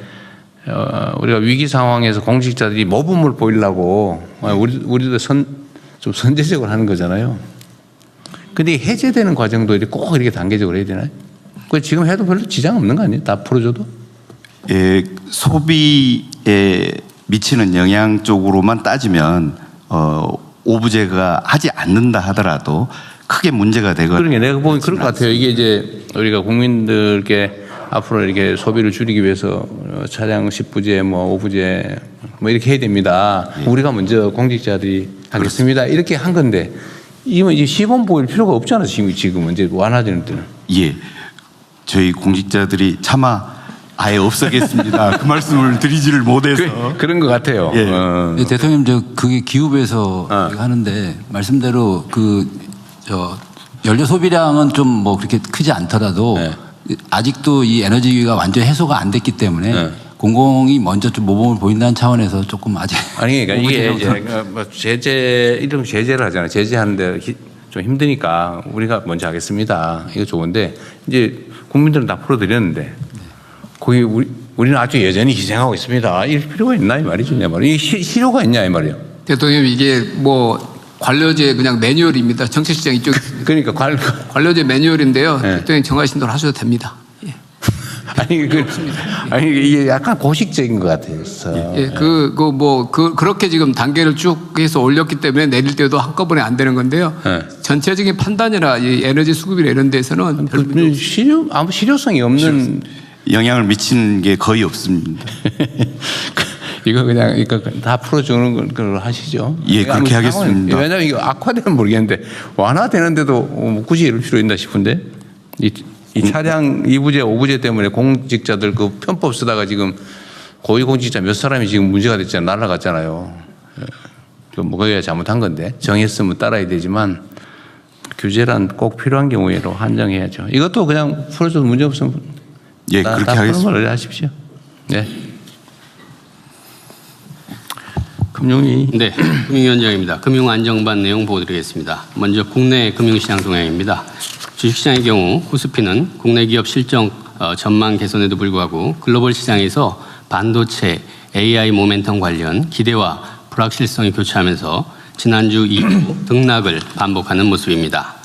우리가 위기 상황에서 공직자들이 모범을 보이려고 우리도 좀 선제적으로 하는 거잖아요. 근데 해제되는 과정도 꼭 이렇게 단계적으로 해야 되나요? 그 지금 해도 별로 지장 없는 거 아니에요? 다 풀어줘도? 예, 소비에 미치는 영향 쪽으로만 따지면 5부제가 하지 않는다 하더라도 크게 문제가 되거든요. 그러니까 내가 보면 그럴 것 같아요. 이게 이제 우리가 국민들께 앞으로 이렇게 소비를 줄이기 위해서 차량 10부제, 뭐 5부제 뭐 이렇게 해야 됩니다. 예. 우리가 먼저 공직자들이 하겠습니다. 이렇게 한 건데 이건 이제 시범 보일 필요가 없잖아요. 지금은 이제 완화되는 때는. 예, 저희 공직자들이 차마 아예 없애겠습니다. 그 말씀을 드리지를 못해서. 그런 것 같아요. 예. 네, 대통령 그게 기후부에서 하는데 말씀대로 연료 소비량은 좀 뭐 그렇게 크지 않더라도 네. 아직도 이 에너지가 완전 해소가 안 됐기 때문에 네. 공공이 먼저 좀 모범을 보인다는 차원에서 조금 아직 아니 그러니까 이게 오버제도가 이제 뭐 이런 제재를 하잖아요. 제재하는데 좀 힘드니까 우리가 먼저 하겠습니다. 이거 좋은데 이제 국민들은 다 풀어드렸는데 거기 우리는 아주 여전히 희생하고 있습니다. 이럴 필요가 있나 이 말이죠, 내 말이. 이게 실효가 있냐 이 말이에요. 대통령 이게 뭐 관료제 그냥 매뉴얼입니다. 정책시장 이쪽 그러니까 관료제 매뉴얼인데요. 네. 대통령 정하신 대로 하셔도 됩니다. 예. 아니 이게 약간 고식적인 것 같아요. 예, 그렇게 지금 단계를 쭉 해서 올렸기 때문에 내릴 때도 한꺼번에 안 되는 건데요. 네. 전체적인 판단이나 이 에너지 수급이나 이런 데서는 별 아무 실효성이 없는 영향을 미치는 게 거의 없습니다. 이거 그냥 이거 다 풀어주는 걸 하시죠. 예, 그렇게 하겠습니다. 왜냐하면 이거 악화되면 모르겠는데 완화되는데도 굳이 이럴 필요 있나 싶은데 이 차량 2부제, 5부제 때문에 공직자들 그 편법 쓰다가 지금 고위공직자 몇 사람이 지금 문제가 됐잖아요. 날아갔잖아요. 뭐 그게 잘못한 건데 정했으면 따라야 되지만 규제란 꼭 필요한 경우에로 한정해야죠. 이것도 그냥 풀어줘도 문제 없으면 예, 그렇게 하겠습니다. 하십시오. 네. 금융위. 네, 금융위원장입니다. 금융안정반 내용 보여드리겠습니다. 먼저 국내 금융시장 동향입니다. 주식시장의 경우 코스피는 국내 기업 실적 전망 개선에도 불구하고 글로벌 시장에서 반도체, AI 모멘텀 관련 기대와 불확실성이 교차하면서 지난주 이후 등락을 반복하는 모습입니다.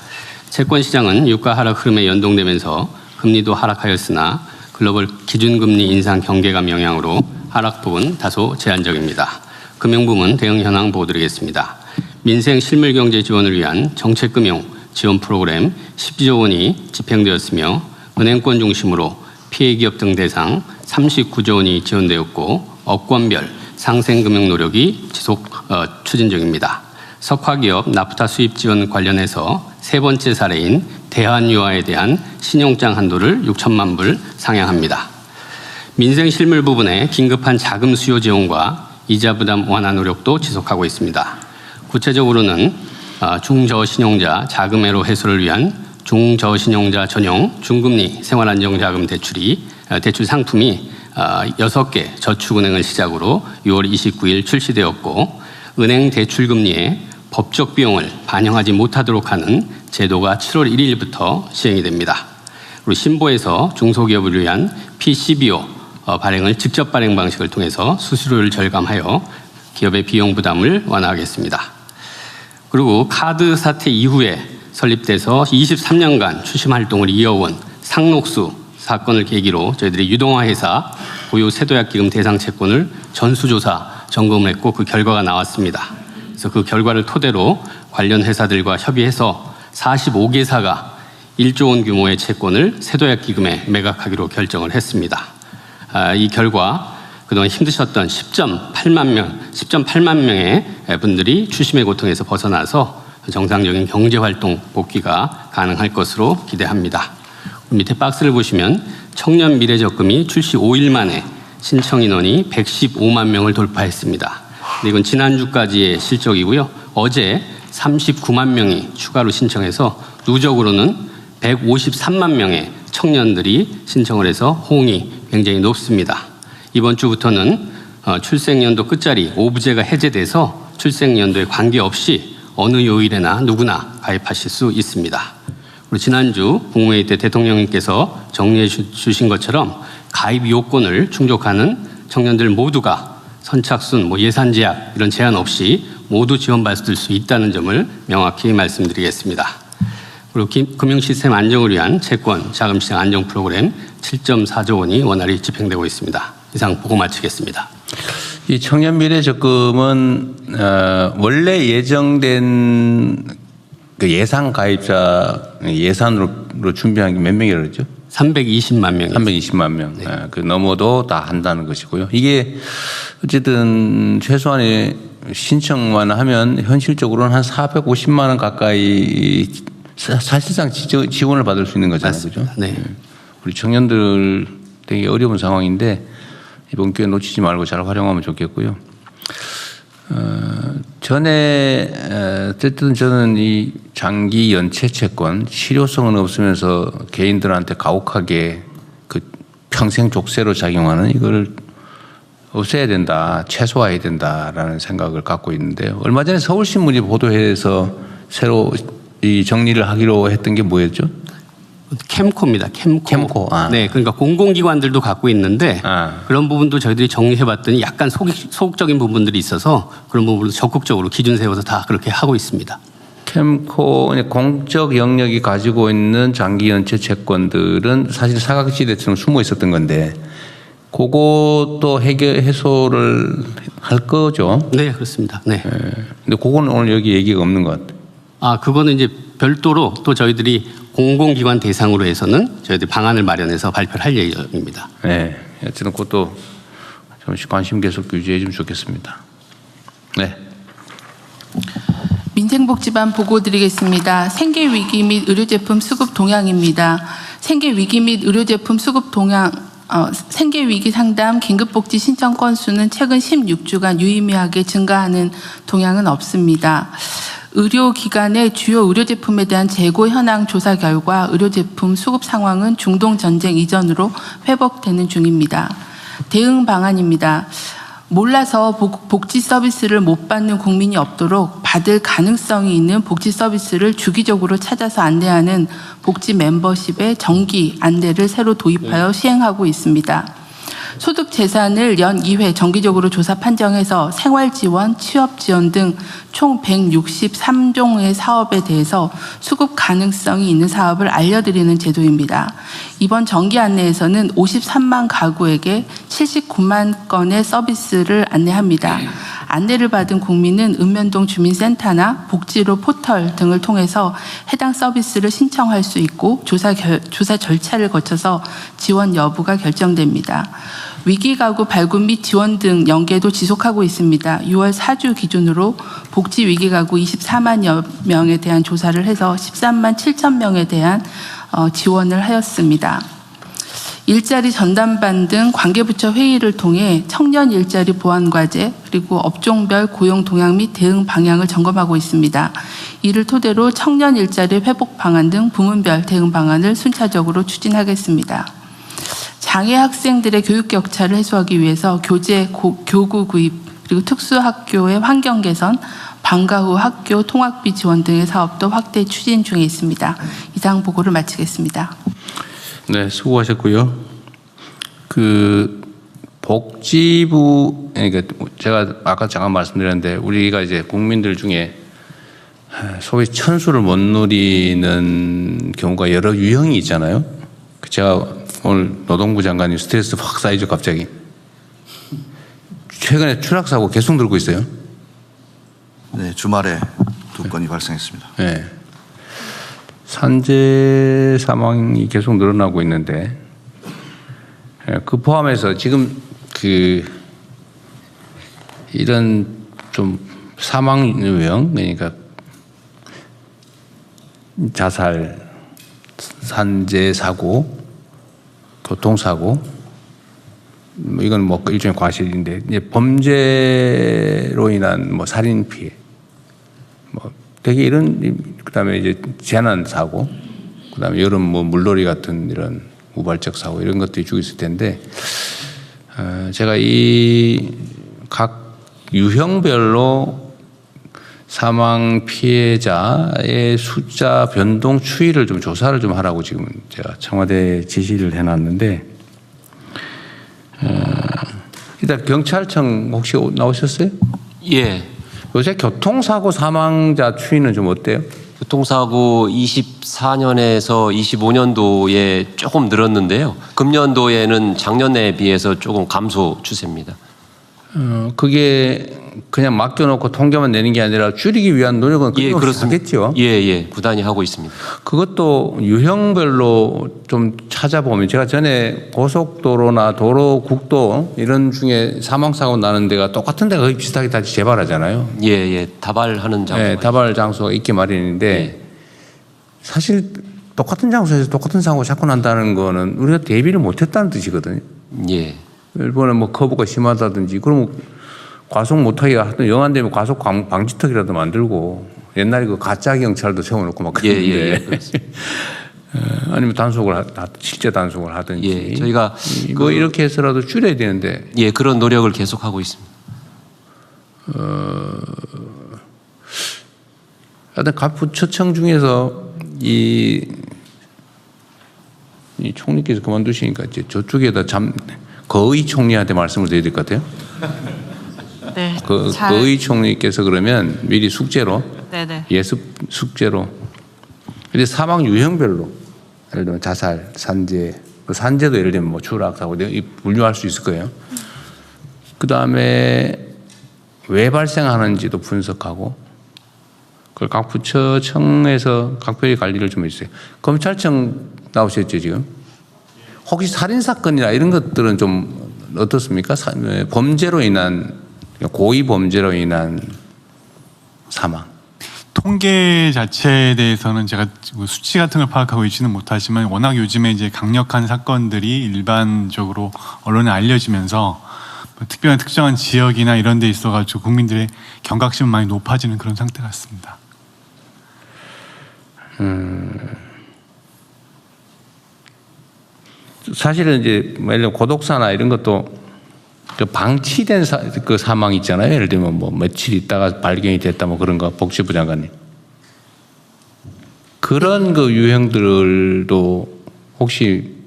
채권시장은 유가 하락 흐름에 연동되면서 금리도 하락하였으나 글로벌 기준금리 인상 경계감 영향으로 하락폭은 다소 제한적입니다. 금융부문 대응 현황 보여드리겠습니다. 민생 실물 경제 지원을 위한 정책금융 지원 프로그램 10조 원이 집행되었으며 은행권 중심으로 피해기업 등 대상 39조 원이 지원되었고 업권별 상생금융 노력이 지속 추진 중입니다. 석화기업 나프타 수입 지원 관련해서 세 번째 사례인 대한유화에 대한 신용장 한도를 6천만 불 상향합니다. 민생 실물 부분에 긴급한 자금 수요 지원과 이자 부담 완화 노력도 지속하고 있습니다. 구체적으로는 중저신용자 자금애로 해소를 위한 중저신용자 전용 중금리 생활안정자금 대출 상품이 6개 저축은행을 시작으로 6월 29일 출시되었고 은행 대출금리에 법적 비용을 반영하지 못하도록 하는 제도가 7월 1일부터 시행이 됩니다. 그리고 신보에서 중소기업을 위한 P12O 발행을 직접 발행 방식을 통해서 수수료를 절감하여 기업의 비용 부담을 완화하겠습니다. 그리고 카드 사태 이후에 설립돼서 23년간 추심 활동을 이어온 상록수 사건을 계기로 저희들이 유동화회사 고유 세도약기금 대상 채권을 전수조사 점검을 했고 그 결과가 나왔습니다. 그래서 그 결과를 토대로 관련 회사들과 협의해서 45개사가 1조 원 규모의 채권을 세도약기금에 매각하기로 결정을 했습니다. 이 결과 그동안 힘드셨던 10.8만 명의 분들이 추심의 고통에서 벗어나서 정상적인 경제활동 복귀가 가능할 것으로 기대합니다. 밑에 박스를 보시면 청년 미래적금이 출시 5일 만에 신청 인원이 115만 명을 돌파했습니다. 이건 지난주까지의 실적이고요. 어제 39만 명이 추가로 신청해서 누적으로는 153만 명의 청년들이 신청을 해서 호응이 굉장히 높습니다. 이번 주부터는 출생연도 끝자리 5부제가 해제돼서 출생연도에 관계없이 어느 요일에나 누구나 가입하실 수 있습니다. 그리고 지난주 국무회의 때 대통령님께서 정리해 주신 것처럼 가입 요건을 충족하는 청년들 모두가 선착순, 예산 제약 이런 제한 없이 모두 지원받을 수 있다는 점을 명확히 말씀드리겠습니다. 그리고 금융시스템 안정을 위한 채권 자금시장 안정 프로그램 7.4조 원이 원활히 집행되고 있습니다. 이상 보고 마치겠습니다. 이 청년 미래 적금은 원래 예정된 그 예상 가입자 예산으로 준비한 게 몇 명이라고 그랬죠? 320만 명이요. 320만 명. 네. 그 넘어도 다 한다는 것이고요. 이게 어쨌든 최소한의 신청만 하면 현실적으로는 한 450만 원 가까이 사실상 지원을 받을 수 있는 거잖아요. 그죠? 네. 우리 청년들 되게 어려운 상황인데 이번 기회 놓치지 말고 잘 활용하면 좋겠고요. 전에 어쨌든 저는 이 장기 연체 채권 실효성은 없으면서 개인들한테 가혹하게 그 평생 족쇄로 작용하는 이걸 없애야 된다, 최소화해야 된다라는 생각을 갖고 있는데요. 얼마 전에 서울신문이 보도해서 새로 이 정리를 하기로 했던 게 뭐였죠? 캠코입니다. 캠코. 아. 네, 그러니까 공공기관들도 갖고 있는데 그런 부분도 저희들이 정리해봤더니 약간 소극적인 부분들이 있어서 그런 부분을 적극적으로 기준 세워서 다 그렇게 하고 있습니다. 캠코 공적 영역이 가지고 있는 장기 연체 채권들은 사실 사각지대처럼 숨어 있었던 건데 그것도 해소를 할 거죠? 네, 그렇습니다. 네. 근데 그거는 오늘 여기 얘기가 없는 것 같아요. 아, 그거는 이제 별도로 또 저희들이 공공기관 대상으로 해서는 저희들이 방안을 마련해서 발표를 할 예정입니다. 네. 어쨌든 그것도 잠시 관심 계속 유지해 주면 좋겠습니다. 네. 민생복지반 보고 드리겠습니다. 생계위기 및 의료제품 수급 동향입니다. 생계위기 및 의료제품 수급 동향, 생계위기 상담 긴급복지 신청 건수는 최근 16주간 유의미하게 증가하는 동향은 없습니다. 의료기관의 주요 의료제품에 대한 재고 현황 조사 결과 의료제품 수급 상황은 중동전쟁 이전으로 회복되는 중입니다. 대응 방안입니다. 몰라서 복지 서비스를 못 받는 국민이 없도록 받을 가능성이 있는 복지 서비스를 주기적으로 찾아서 안내하는 복지 멤버십의 정기 안내를 새로 도입하여 시행하고 있습니다. 소득 재산을 연 2회 정기적으로 조사 판정해서 생활지원, 취업지원 등 총 163종의 사업에 대해서 수급 가능성이 있는 사업을 알려드리는 제도입니다. 이번 정기 안내에서는 53만 가구에게 79만 건의 서비스를 안내합니다. 안내를 받은 국민은 읍면동 주민센터나 복지로 포털 등을 통해서 해당 서비스를 신청할 수 있고 조사 절차를 거쳐서 지원 여부가 결정됩니다. 위기가구 발굴 및 지원 등 연계도 지속하고 있습니다. 6월 4주 기준으로 복지 위기가구 24만여 명에 대한 조사를 해서 13만 7천 명에 대한 지원을 하였습니다. 일자리 전담반 등 관계부처 회의를 통해 청년 일자리 보완 과제 그리고 업종별 고용 동향 및 대응 방향을 점검하고 있습니다. 이를 토대로 청년 일자리 회복 방안 등 부문별 대응 방안을 순차적으로 추진하겠습니다. 장애 학생들의 교육 격차를 해소하기 위해서 교구 구입 그리고 특수학교의 환경 개선, 방과 후 학교 통학비 지원 등의 사업도 확대 추진 중에 있습니다. 이상 보고를 마치겠습니다. 네, 수고하셨고요. 그 복지부 그러니까 제가 아까 잠깐 말씀드렸는데 우리가 이제 국민들 중에 소위 천수를 못 누리는 경우가 여러 유형이 있잖아요. 제가 오늘 노동부 장관님 스트레스 확 쌓이죠, 갑자기. 최근에 추락사고 계속 늘고 있어요. 네, 주말에 2건이 발생했습니다. 네. 산재 사망이 계속 늘어나고 있는데 그 포함해서 지금 그 이런 좀 사망 유형 그러니까 자살, 산재 사고, 교통사고 이건 뭐 일종의 과실인데 이제 범죄로 인한 뭐 살인 피해 뭐 되게 이런 그다음에 이제 재난 사고 그다음에 여름 뭐 물놀이 같은 이런 우발적 사고 이런 것들이 쭉 있을 텐데 제가 이 각 유형별로 사망 피해자의 숫자 변동 추이를 좀 조사를 좀 하라고 지금 제가 청와대에 지시를 해놨는데 일단 경찰청 혹시 나오셨어요? 예. 요새 교통사고 사망자 추이는 좀 어때요? 교통사고 24년에서 25년도에 조금 늘었는데요. 금년도에는 작년에 비해서 조금 감소 추세입니다. 그게 그냥 맡겨놓고 통계만 내는 게 아니라 줄이기 위한 노력은 끊임없이 하겠죠? 예. 부단히 하고 있습니다. 그것도 유형별로 좀 찾아보면 제가 전에 고속도로나 도로, 국도 이런 중에 사망사고 나는 데가 똑같은 데가 거의 비슷하게 다 재발하잖아요. 예. 다발하는 장소. 네, 다발 장소가 있기 마련인데 사실 똑같은 장소에서 똑같은 사고가 자꾸 난다는 거는 우리가 대비를 못했다는 뜻이거든요. 예. 일본에 뭐 커브가 심하다든지 그러면 과속 못하게 하여튼 영안 되면 과속 방지턱이라도 만들고 옛날에 그 가짜 경찰도 세워놓고 막 그랬는데 그렇습니다. 아니면 실제 단속을 하든지 예, 저희가 뭐 이렇게 해서라도 줄여야 되는데 예, 그런 노력을 계속하고 있습니다. 하여튼 각 부처청 중에서 이 총리께서 그만두시니까 이제 저쪽에다 거의 총리한테 말씀을 드려야 될 것 같아요. 네. 거의 총리께서 그러면 미리 숙제로 네네. 예습 숙제로 근데 사망 유형별로 예를 들면 자살, 산재, 산재도 예를 들면 뭐 추락 사고 분류할 수 있을 거예요. 그 다음에 왜 발생하는지도 분석하고 그걸 각 부처청에서 각별히 관리를 좀 해주세요. 검찰청 나오셨죠 지금? 혹시 살인 사건이나 이런 것들은 좀 어떻습니까? 범죄로 인한 고의 범죄로 인한 사망. 통계 자체에 대해서는 제가 수치 같은 걸 파악하고 있지는 못하지만 워낙 요즘에 이제 강력한 사건들이 일반적으로 언론에 알려지면서 특별한 특정한 지역이나 이런 데 있어가지고 국민들의 경각심은 많이 높아지는 그런 상태 같습니다. 사실은 이제 예를 들면 고독사나 이런 것도 그 방치된 그 사망 있잖아요. 예를 들면 뭐 며칠 있다가 발견이 됐다 뭐 그런 거 복지부 장관님. 그런 그 유형들도 혹시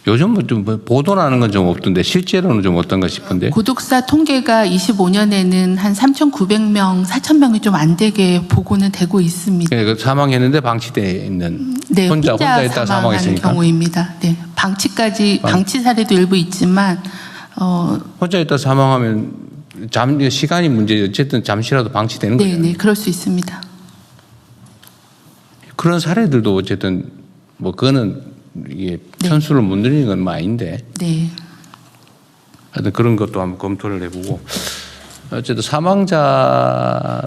요즘 좀 보도나는 건 좀 없던데 실제로는 좀 어떤가 싶은데. 고독사 통계가 25년에는 한 3,900명, 4,000명이 좀 안 되게 보고는 되고 있습니다. 그 사망했는데 방치돼 있는 네, 혼자 사망하는 있다 사망했으니까. 경우입니다. 네, 방치 사례도 일부 있지만 혼자 있다 사망하면 시간이 문제 어쨌든 잠시라도 방치되는 거죠. 네, 그럴 수 있습니다. 그런 사례들도 어쨌든 뭐 그거는 이게 편수를 못 늘리는 건 아닌데. 네. 하여튼 그런 것도 한번 검토를 해보고 어쨌든 사망자를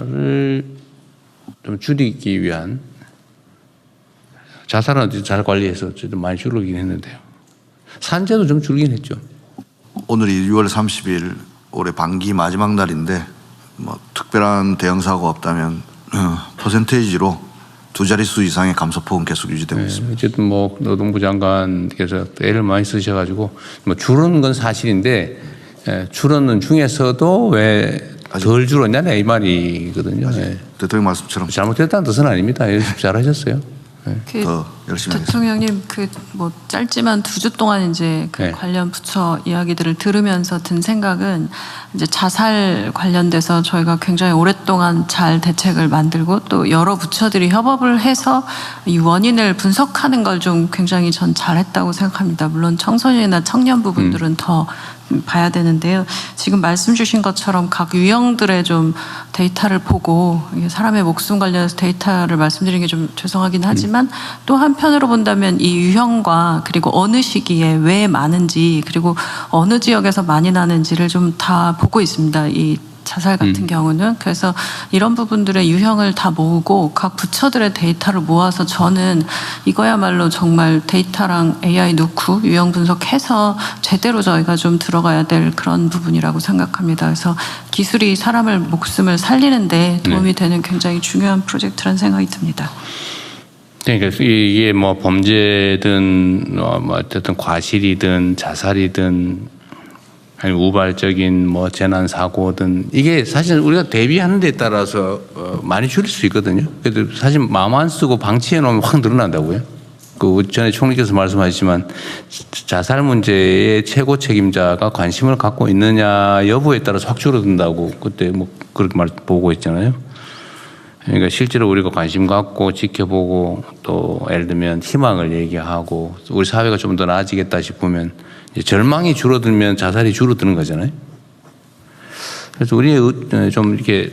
좀 줄이기 위한 자살은 잘 관리해서 어쨌든 많이 줄이긴 했는데요. 산재도 좀 줄긴 했죠. 오늘이 6월 30일 올해 반기 마지막 날인데 뭐 특별한 대형 사고가 없다면 퍼센테이지로 두 자릿수 이상의 감소폭은 계속 유지되고 있습니다. 어쨌든 뭐 노동부 장관께서 애를 많이 쓰셔가지고 뭐 줄은 건 사실인데 줄었는 중에서도 왜 덜 줄었냐냐 이 말이거든요. 대통령 말씀처럼 잘못했다는 뜻은 아닙니다. 잘하셨어요. 더 열심히 하겠습니다. 대통령님 뭐 짧지만 2주 동안 이제 관련 부처 이야기들을 들으면서 든 생각은 이제 자살 관련돼서 저희가 굉장히 오랫동안 잘 대책을 만들고 또 여러 부처들이 협업을 해서 이 원인을 분석하는 걸 좀 굉장히 전 잘했다고 생각합니다. 물론 청소년이나 청년 부분들은 더 봐야 되는데요. 지금 말씀 주신 것처럼 각 유형들의 좀 데이터를 보고 사람의 목숨 관련해서 데이터를 말씀드리는 게 좀 죄송하긴 하지만 또 한편으로 본다면 이 유형과 그리고 어느 시기에 왜 많은지 그리고 어느 지역에서 많이 나는지를 좀 다 보고 있습니다. 이 자살 같은 경우는. 그래서 이런 부분들의 유형을 다 모으고 각 부처들의 데이터를 모아서 저는 이거야말로 정말 데이터랑 AI 넣고 유형 분석해서 제대로 저희가 좀 들어가야 될 그런 부분이라고 생각합니다. 그래서 기술이 사람을 목숨을 살리는데 도움이 되는 굉장히 중요한 프로젝트라는 생각이 듭니다. 그러니까 이게 뭐 범죄든 뭐 어쨌든 과실이든 자살이든 아니 우발적인 뭐 재난 사고든 이게 사실 우리가 대비하는 데 따라서 많이 줄일 수 있거든요. 그래도 사실 마음 안 쓰고 방치해 놓으면 확 늘어난다고요. 그 전에 총리께서 말씀하셨지만 자살 문제의 최고 책임자가 관심을 갖고 있느냐 여부에 따라서 확 줄어든다고 그때 뭐 그렇게 보고 있잖아요. 그러니까 실제로 우리가 관심 갖고 지켜보고 또 예를 들면 희망을 얘기하고 우리 사회가 좀 더 나아지겠다 싶으면 절망이 줄어들면 자살이 줄어드는 거잖아요. 그래서 우리의 좀 이렇게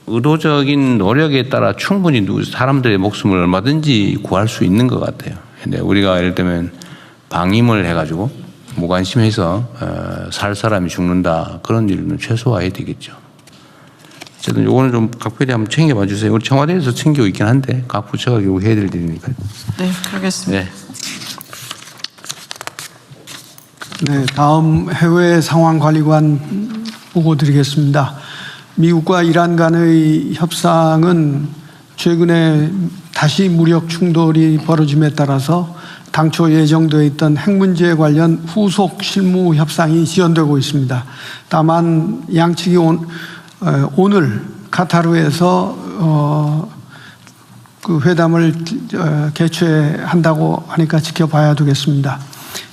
의도적인 노력에 따라 충분히 사람들의 목숨을 얼마든지 구할 수 있는 것 같아요. 근데 우리가 예를 들면 방임을 해가지고 무관심해서 살 사람이 죽는다 그런 일은 최소화해야 되겠죠. 어쨌든 요거는 좀 각별히 한번 챙겨봐 주세요. 우리 청와대에서 챙기고 있긴 한데 각 부처가 결국 해야 될 일이니까요. 네, 그러겠습니다. 네. 네, 다음 해외 상황 관리관 보고 드리겠습니다. 미국과 이란 간의 협상은 최근에 다시 무력 충돌이 벌어짐에 따라서 당초 예정되어 있던 핵 문제 관련 후속 실무 협상이 지연되고 있습니다. 다만 양측이 오늘 카타르에서 그 회담을 개최한다고 하니까 지켜봐야 되겠습니다.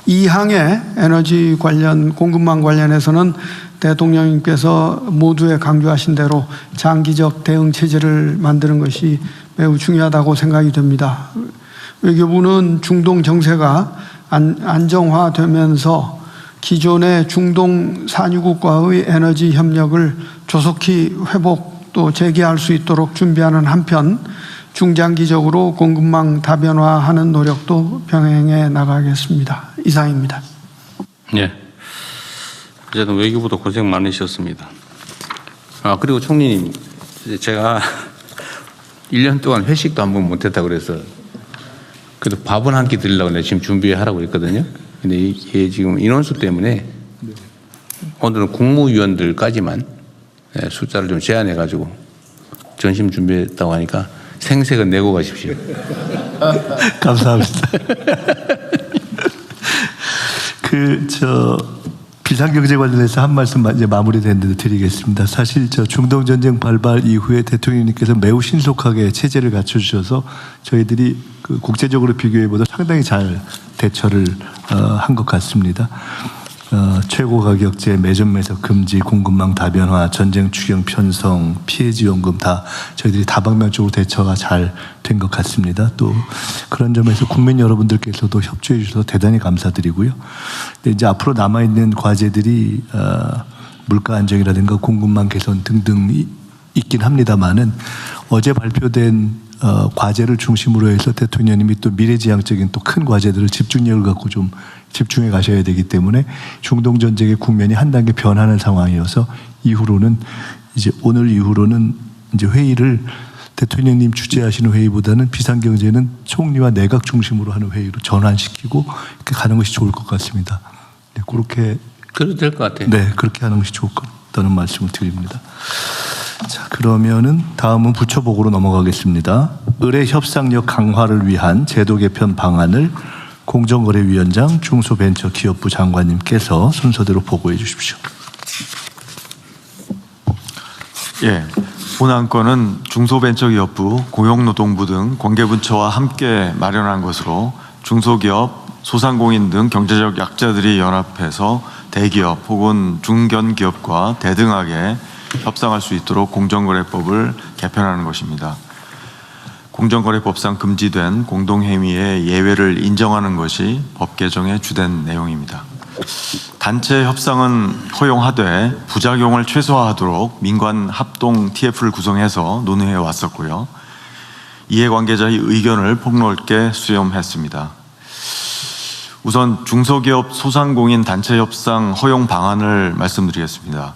이 항의 에너지 관련 공급망 관련해서는 대통령님께서 모두에 강조하신 대로 장기적 대응 체제를 만드는 것이 매우 중요하다고 생각이 됩니다. 외교부는 중동 정세가 안정화되면서 기존의 중동 산유국과의 에너지 협력을 조속히 회복 또 재개할 수 있도록 준비하는 한편 중장기적으로 공급망 다변화하는 노력도 병행해 나가겠습니다. 이상입니다. 네. 어쨌든 외교부도 고생 많으셨습니다. 그리고 총리님, 제가 1년 동안 회식도 한 번 못했다고 그래서 그래도 밥은 한 끼 드리려고 내가 지금 준비하라고 했거든요. 근데 이게 지금 인원수 때문에 오늘은 국무위원들까지만 숫자를 좀 제한해가지고 점심 준비했다고 하니까 생색은 내고 가십시오. 감사합니다. 비상경제 관련해서 한 말씀 이제 마무리됐는데 드리겠습니다. 사실 중동 전쟁 발발 이후에 대통령님께서 매우 신속하게 체제를 갖춰주셔서 저희들이 그 국제적으로 비교해보다 상당히 잘 대처를 한 것 같습니다. 최고 가격제, 매점 매석 금지, 공급망 다변화, 전쟁 추경 편성, 피해 지원금 다 저희들이 다방면적으로 대처가 잘 된 것 같습니다. 또 그런 점에서 국민 여러분들께서도 협조해 주셔서 대단히 감사드리고요. 근데 이제 앞으로 남아 있는 과제들이 물가 안정이라든가 공급망 개선 등등 있긴 합니다만은 어제 발표된 과제를 중심으로 해서 대통령님이 또 미래지향적인 또 큰 과제들을 집중력을 갖고 좀 집중해 가셔야 되기 때문에 중동 전쟁의 국면이 한 단계 변하는 상황이어서 이후로는 이제 오늘 이후로는 이제 회의를 대통령님 주재하시는 회의보다는 비상경제는 총리와 내각 중심으로 하는 회의로 전환시키고 이렇게 가는 것이 좋을 것 같습니다. 네, 그렇게 그래도 될 것 같아요. 네, 그렇게 하는 것이 좋을 것 같다는 말씀을 드립니다. 자, 그러면은 다음은 부처보고로 넘어가겠습니다. 의뢰 협상력 강화를 위한 제도 개편 방안을 공정거래위원장 중소벤처기업부 장관님께서 순서대로 보고해 주십시오. 예, 본안건은 중소벤처기업부, 고용노동부 등 관계부처와 함께 마련한 것으로 중소기업, 소상공인 등 경제적 약자들이 연합해서 대기업 혹은 중견기업과 대등하게 협상할 수 있도록 공정거래법을 개편하는 것입니다. 공정거래법상 금지된 공동행위의 예외를 인정하는 것이 법 개정의 주된 내용입니다. 단체 협상은 허용하되 부작용을 최소화하도록 민관 합동 TF를 구성해서 논의해 왔었고요. 이해관계자의 의견을 폭넓게 수렴했습니다. 우선 중소기업 소상공인 단체 협상 허용 방안을 말씀드리겠습니다.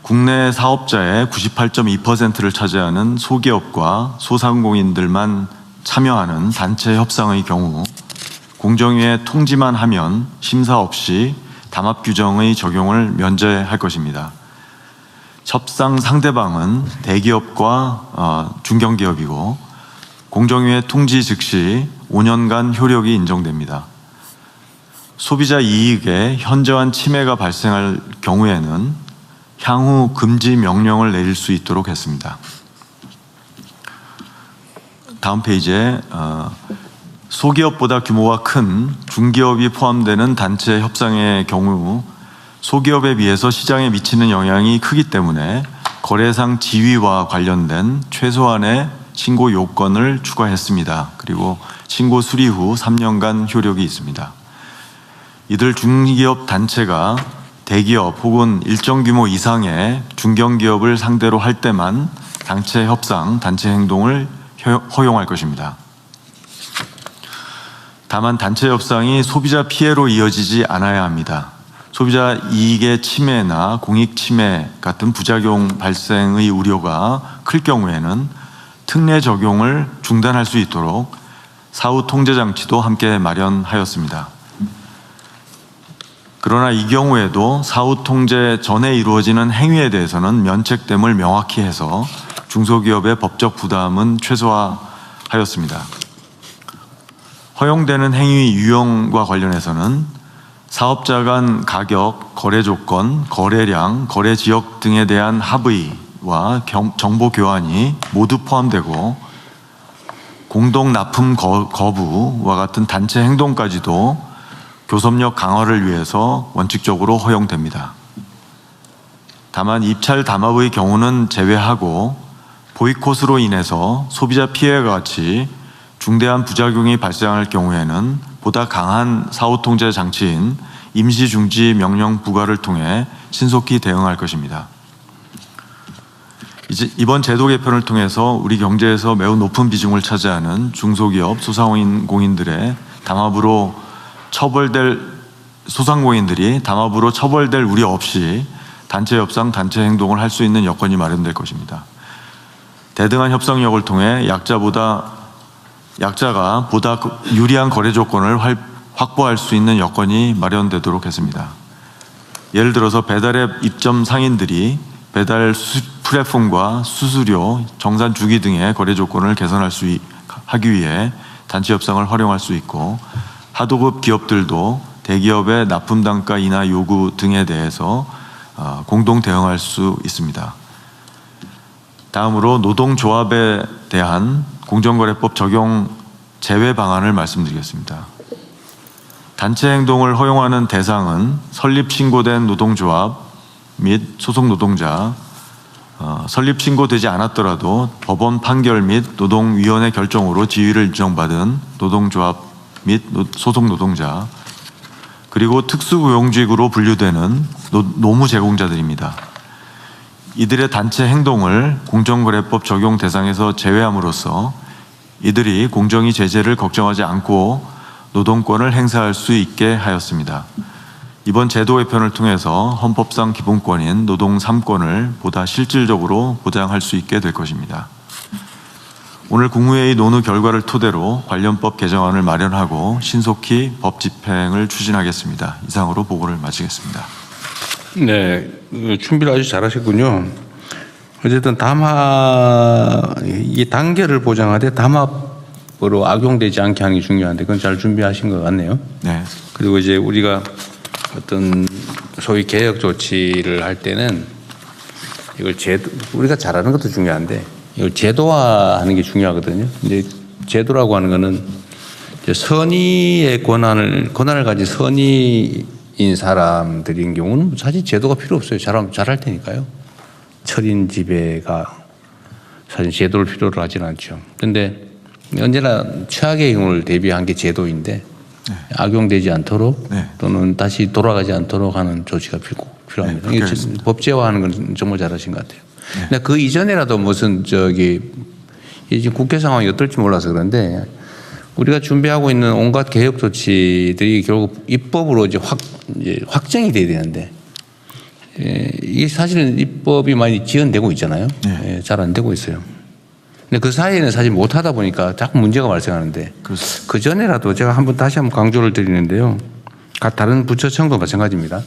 국내 사업자의 98.2%를 차지하는 소기업과 소상공인들만 참여하는 단체 협상의 경우 공정위에 통지만 하면 심사 없이 담합 규정의 적용을 면제할 것입니다. 협상 상대방은 대기업과 중견기업이고 공정위의 통지 즉시 5년간 효력이 인정됩니다. 소비자 이익에 현저한 침해가 발생할 경우에는 향후 금지 명령을 내릴 수 있도록 했습니다. 다음 페이지에 소기업보다 규모가 큰 중기업이 포함되는 단체 협상의 경우 소기업에 비해서 시장에 미치는 영향이 크기 때문에 거래상 지위와 관련된 최소한의 신고 요건을 추가했습니다. 그리고 신고 수리 후 3년간 효력이 있습니다. 이들 중기업 단체가 대기업 혹은 일정 규모 이상의 중견기업을 상대로 할 때만 단체 협상, 단체 행동을 허용할 것입니다. 다만 단체 협상이 소비자 피해로 이어지지 않아야 합니다. 소비자 이익의 침해나 공익 침해 같은 부작용 발생의 우려가 클 경우에는 특례 적용을 중단할 수 있도록 사후 통제 장치도 함께 마련하였습니다. 그러나 이 경우에도 사후 통제 전에 이루어지는 행위에 대해서는 면책됨을 명확히 해서 중소기업의 법적 부담은 최소화하였습니다. 허용되는 행위 유형과 관련해서는 사업자 간 가격, 거래 조건, 거래량, 거래 지역 등에 대한 합의와 정보 교환이 모두 포함되고 공동 납품 거부와 같은 단체 행동까지도 교섭력 강화를 위해서 원칙적으로 허용됩니다. 다만 입찰 담합의 경우는 제외하고 보이콧으로 인해서 소비자 피해와 같이 중대한 부작용이 발생할 경우에는 보다 강한 사후 통제 장치인 임시 중지 명령 부과를 통해 신속히 대응할 것입니다. 이번 제도 개편을 통해서 우리 경제에서 매우 높은 비중을 차지하는 중소기업, 소상공인들의 소상공인들이 담합으로 처벌될 우려 없이 단체 협상, 단체 행동을 할 수 있는 여건이 마련될 것입니다. 대등한 협상력을 통해 약자가 보다 유리한 거래 조건을 확보할 수 있는 여건이 마련되도록 했습니다. 예를 들어서 배달앱 입점 상인들이 배달 플랫폼과 수수료, 정산 주기 등의 거래 조건을 개선할 수 하기 위해 단체 협상을 활용할 수 있고 하도급 기업들도 대기업의 납품 단가 인하 요구 등에 대해서 공동 대응할 수 있습니다. 다음으로 노동조합에 대한 공정거래법 적용 제외 방안을 말씀드리겠습니다. 단체 행동을 허용하는 대상은 설립 신고된 노동조합 및 소속 노동자, 설립 신고되지 않았더라도 법원 판결 및 노동위원회 결정으로 지위를 인정받은 노동조합 및 소속 노동자, 그리고 특수고용직으로 분류되는 노무 제공자들입니다. 이들의 단체 행동을 공정거래법 적용 대상에서 제외함으로써 이들이 공정위 제재를 걱정하지 않고 노동권을 행사할 수 있게 하였습니다. 이번 제도 개편을 통해서 헌법상 기본권인 노동 3권을 보다 실질적으로 보장할 수 있게 될 것입니다. 오늘 국무회의 논의 결과를 토대로 관련 법 개정안을 마련하고 신속히 법 집행을 추진하겠습니다. 이상으로 보고를 마치겠습니다. 네, 준비를 아주 잘하셨군요. 어쨌든 이 단계를 보장하되 담합으로 악용되지 않게 하는 게 중요한데 그건 잘 준비하신 것 같네요. 네. 그리고 이제 우리가 어떤 소위 개혁 조치를 할 때는 이걸 우리가 잘하는 것도 중요한데 이걸 제도화하는 게 중요하거든요. 근데 제도라고 하는 거는 이제 선의의 권한을 가진 선의인 사람들인 경우는 사실 제도가 필요 없어요. 잘할 테니까요. 철인 지배가 사실 제도를 필요로 하지는 않죠. 그런데 언제나 최악의 경우를 대비한 게 제도인데 네. 악용되지 않도록 네. 또는 다시 돌아가지 않도록 하는 조치가 필요합니다. 네, 법제화하는 건 정말 잘하신 것 같아요. 네. 근데 그 이전에라도 무슨 지금 국회 상황이 어떨지 몰라서 그런데 우리가 준비하고 있는 온갖 개혁 조치들이 결국 입법으로 이제 확정이 돼야 되는데 이게 사실은 입법이 많이 지연되고 있잖아요. 네. 잘 안 되고 있어요. 근데 그 사이에는 사실 못하다 보니까 자꾸 문제가 발생하는데 그 전에라도 제가 다시 한번 강조를 드리는데요. 다른 부처청도 마찬가지입니다.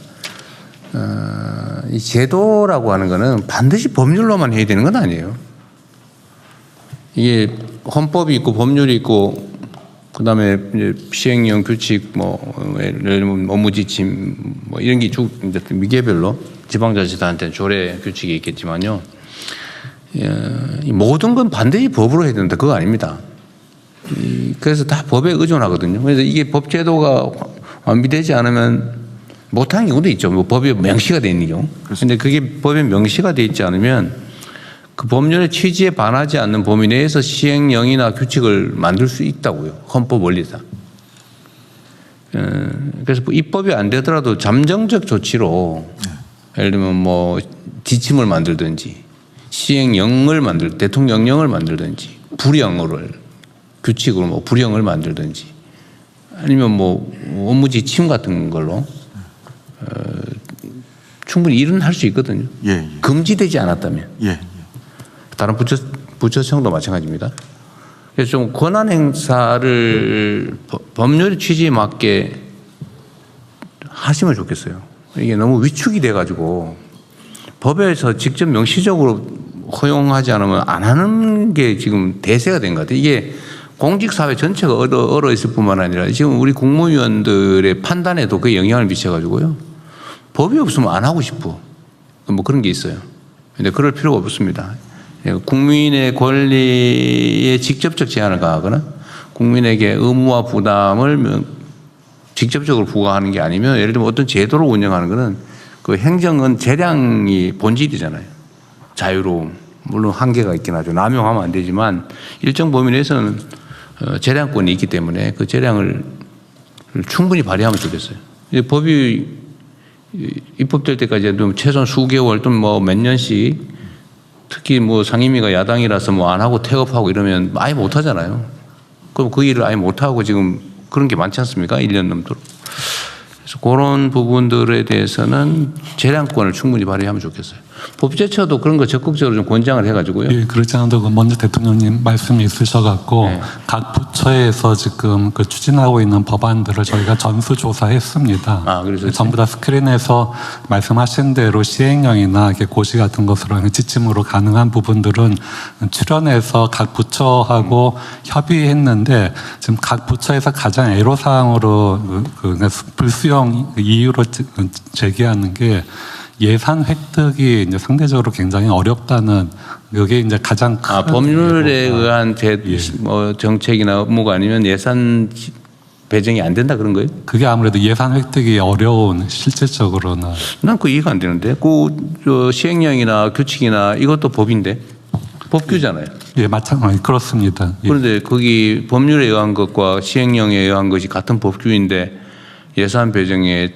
이 제도라고 하는 거는 반드시 법률로만 해야 되는 건 아니에요. 이게 헌법이 있고 법률이 있고 그다음에 이제 시행령 규칙 예를 들면 업무 지침 이런 게 쭉 미개별로 지방자치단체는 조례 규칙이 있겠지만요. 모든 건 반드시 법으로 해야 된다. 그거 아닙니다. 그래서 다 법에 의존하거든요. 그래서 이게 법 제도가 완비되지 않으면 못하는 경우도 있죠. 법에 명시가 되어 있는 경우. 그런데 그게 법에 명시가 되어 있지 않으면 그 법률의 취지에 반하지 않는 범위 내에서 시행령이나 규칙을 만들 수 있다고요. 헌법 원리상. 그래서 입법이 안 되더라도 잠정적 조치로 예를 들면 지침을 만들든지 시행령을 대통령령을 만들든지 불령을 규칙으로 불령을 만들든지 아니면 업무 지침 같은 걸로 충분히 일은 할 수 있거든요. 예. 금지되지 않았다면. 예. 다른 부처청도 마찬가지입니다. 그래서 좀 권한 행사를 법률 취지에 맞게 하시면 좋겠어요. 이게 너무 위축이 돼가지고 법에서 직접 명시적으로 허용하지 않으면 안 하는 게 지금 대세가 된 것 같아요. 이게 공직사회 전체가 얼어 있을 뿐만 아니라 지금 우리 국무위원들의 판단에도 그게 영향을 미쳐가지고요. 법이 없으면 안 하고 싶어. 뭐 그런 게 있어요. 근데 그럴 필요가 없습니다. 국민의 권리에 직접적 제한을 가하거나 국민에게 의무와 부담을 직접적으로 부과하는 게 아니면 예를 들면 어떤 제도를 운영하는 거는 그 행정은 재량이 본질이잖아요. 자유로움. 물론 한계가 있긴 하죠. 남용하면 안 되지만 일정 범위 내에서는 재량권이 있기 때문에 그 재량을 충분히 발휘하면 좋겠어요. 법이 입법될 때까지 최소한 수개월 또는 뭐 몇 년씩 특히 뭐 상임위가 야당이라서 뭐 안 하고 태업하고 이러면 아예 못 하잖아요. 그럼 그 일을 아예 못 하고 지금 그런 게 많지 않습니까? 1년 넘도록. 그래서 그런 부분들에 대해서는 재량권을 충분히 발휘하면 좋겠어요. 법제처도 그런 거 적극적으로 좀 권장을 해가지고요. 예, 그렇지 않아도 먼저 대통령님 말씀이 있으셔갖고 네. 각 부처에서 지금 그 추진하고 있는 법안들을 저희가 전수조사했습니다. 아, 그래서 전부 다 스크린에서 말씀하신 대로 시행령이나 이렇게 고시 같은 것으로 지침으로 가능한 부분들은 출연해서 각 부처하고 협의했는데 지금 각 부처에서 가장 애로사항으로 그 불수용 이유로 제기하는 게 예산 획득이 이제 상대적으로 굉장히 어렵다는 이게 이제 가장 큰 법률에 의한 정책이나 업무가 아니면 예산 배정이 안 된다 그런 거예요? 그게 아무래도 예산 획득이 어려운 실질적으로는 난 그 이해가 안 되는데 그 시행령이나 규칙이나 이것도 법인데 법규잖아요. 예, 마찬가지 그렇습니다. 예. 그런데 거기 법률에 의한 것과 시행령에 의한 것이 같은 법규인데 예산 배정에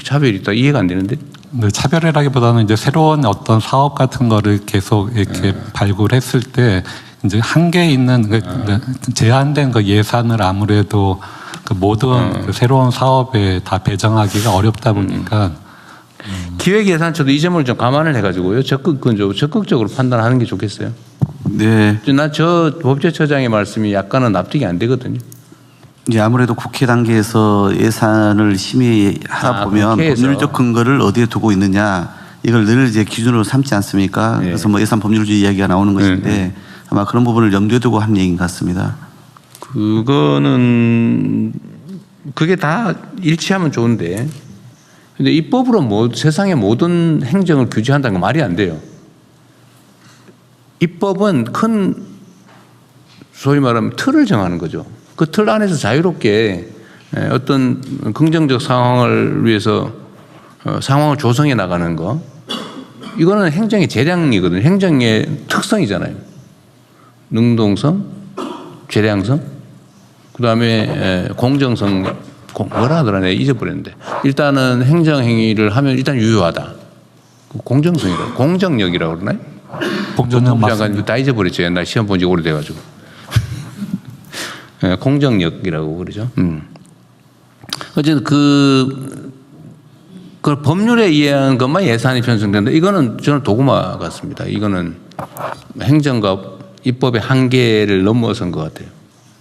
차별이 있다 이해가 안 되는데? 네, 차별이라기보다는 이제 새로운 어떤 사업 같은 거를 계속 이렇게 발굴했을 때 이제 한계 있는 제한된 그 예산을 아무래도 그 모든 그 새로운 사업에 다 배정하기가 어렵다 보니까 기획예산처도 이 점을 좀 감안을 해가지고요. 적극적으로 판단하는 게 좋겠어요. 네. 나 저 법제처장의 말씀이 약간은 납득이 안 되거든요. 이제 아무래도 국회 단계에서 예산을 심의하다 보면 국회에서. 법률적 근거를 어디에 두고 있느냐 이걸 늘 이제 기준으로 삼지 않습니까? 네. 그래서 뭐 예산 법률주의 이야기가 나오는 것인데 아마 그런 부분을 염두에 두고 한 얘기인 것 같습니다. 그거는 그게 다 일치하면 좋은데 근데 입법으로 세상의 모든 행정을 규제한다는 건 말이 안 돼요. 입법은 큰 소위 말하면 틀을 정하는 거죠. 그 틀 안에서 자유롭게 어떤 긍정적 상황을 위해서 상황을 조성해 나가는 거 이거는 행정의 재량이거든요. 행정의 특성이잖아요. 능동성, 재량성, 그 다음에 공정성, 뭐라 하더라 내가 잊어버렸는데 일단은 행정행위를 하면 일단 유효하다. 공정성이라고 공정력이라고 그러나요? 공정력 맞습니다. 다 잊어버렸죠. 옛날 시험 본 지 오래돼가지고. 공정력이라고 그러죠. 어쨌든 그 법률에 의한 것만 예산이 편성된다. 이거는 저는 도구마 같습니다. 이거는 행정과 입법의 한계를 넘어선 것 같아요.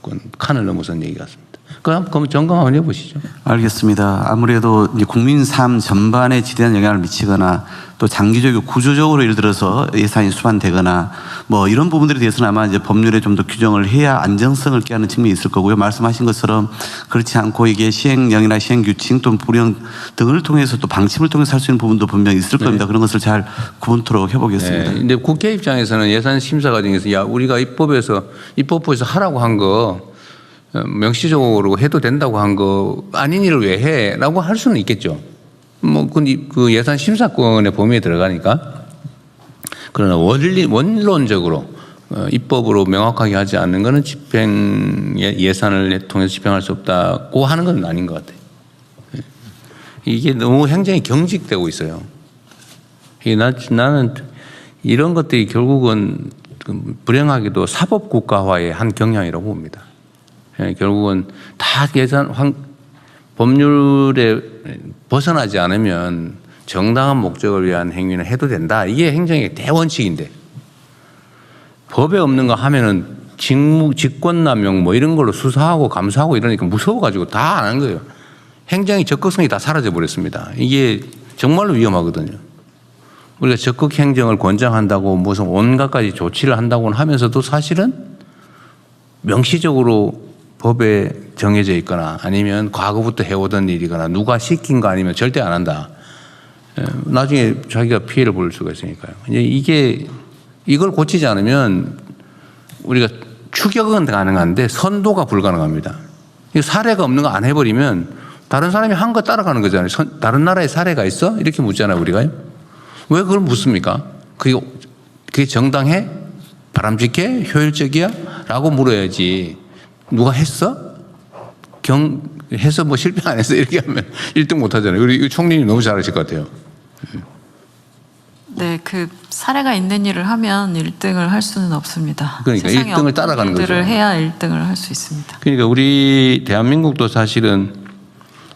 그건 칸을 넘어선 얘기 같습니다. 그럼 점검 한번 해보시죠. 알겠습니다. 아무래도 이제 국민 삶 전반에 지대한 영향을 미치거나 또 장기적이고 구조적으로 예를 들어서 예산이 수반되거나 뭐 이런 부분들에 대해서는 아마 이제 법률에 좀 더 규정을 해야 안정성을 꾀하는 측면이 있을 거고요. 말씀하신 것처럼 그렇지 않고 이게 시행령이나 시행규칙 또는 불령 등을 통해서 또 방침을 통해서 할 수 있는 부분도 분명히 있을 겁니다. 그런 것을 잘 구분토록 해보겠습니다. 그런데 국회 입장에서는 예산 심사 과정에서 야 우리가 입법부에서 하라고 한 거 명시적으로 해도 된다고 한 거 아닌 일을 왜 해? 라고 할 수는 있겠죠. 그 예산 심사권의 범위에 들어가니까. 그러나 원론적으로 입법으로 명확하게 하지 않는 것은 예산을 통해서 집행할 수 없다고 하는 건 아닌 것 같아요. 이게 너무 행정이 경직되고 있어요. 나는 이런 것들이 결국은 불행하게도 사법국가화의 한 경향이라고 봅니다. 결국은 다 법률에 벗어나지 않으면 정당한 목적을 위한 행위는 해도 된다. 이게 행정의 대원칙인데 법에 없는 거 하면은 직권남용 뭐 이런 걸로 수사하고 감사하고 이러니까 무서워가지고 다 안 한 거예요. 행정의 적극성이 다 사라져 버렸습니다. 이게 정말로 위험하거든요. 우리가 적극 행정을 권장한다고 무슨 온갖 가지 조치를 한다고는 하면서도 사실은 명시적으로 법에 정해져 있거나 아니면 과거부터 해오던 일이거나 누가 시킨 거 아니면 절대 안 한다. 나중에 자기가 피해를 볼 수가 있으니까요. 이제 이걸 고치지 않으면 우리가 추격은 가능한데 선도가 불가능합니다. 사례가 없는 거 안 해버리면 다른 사람이 한 거 따라가는 거잖아요. 다른 나라에 사례가 있어? 이렇게 묻잖아요, 우리가요. 왜 그걸 묻습니까? 그게 정당해? 바람직해? 효율적이야? 라고 물어야지. 누가 했어? 해서 뭐 실패 안 했어? 이렇게 하면 1등 못 하잖아요. 우리 총리님 너무 잘하실 것 같아요. 네, 그 사례가 있는 일을 하면 1등을 할 수는 없습니다. 그러니까 1등을 따라가는 거죠. 일들을 해야 1등을 할 수 있습니다. 그러니까 우리 대한민국도 사실은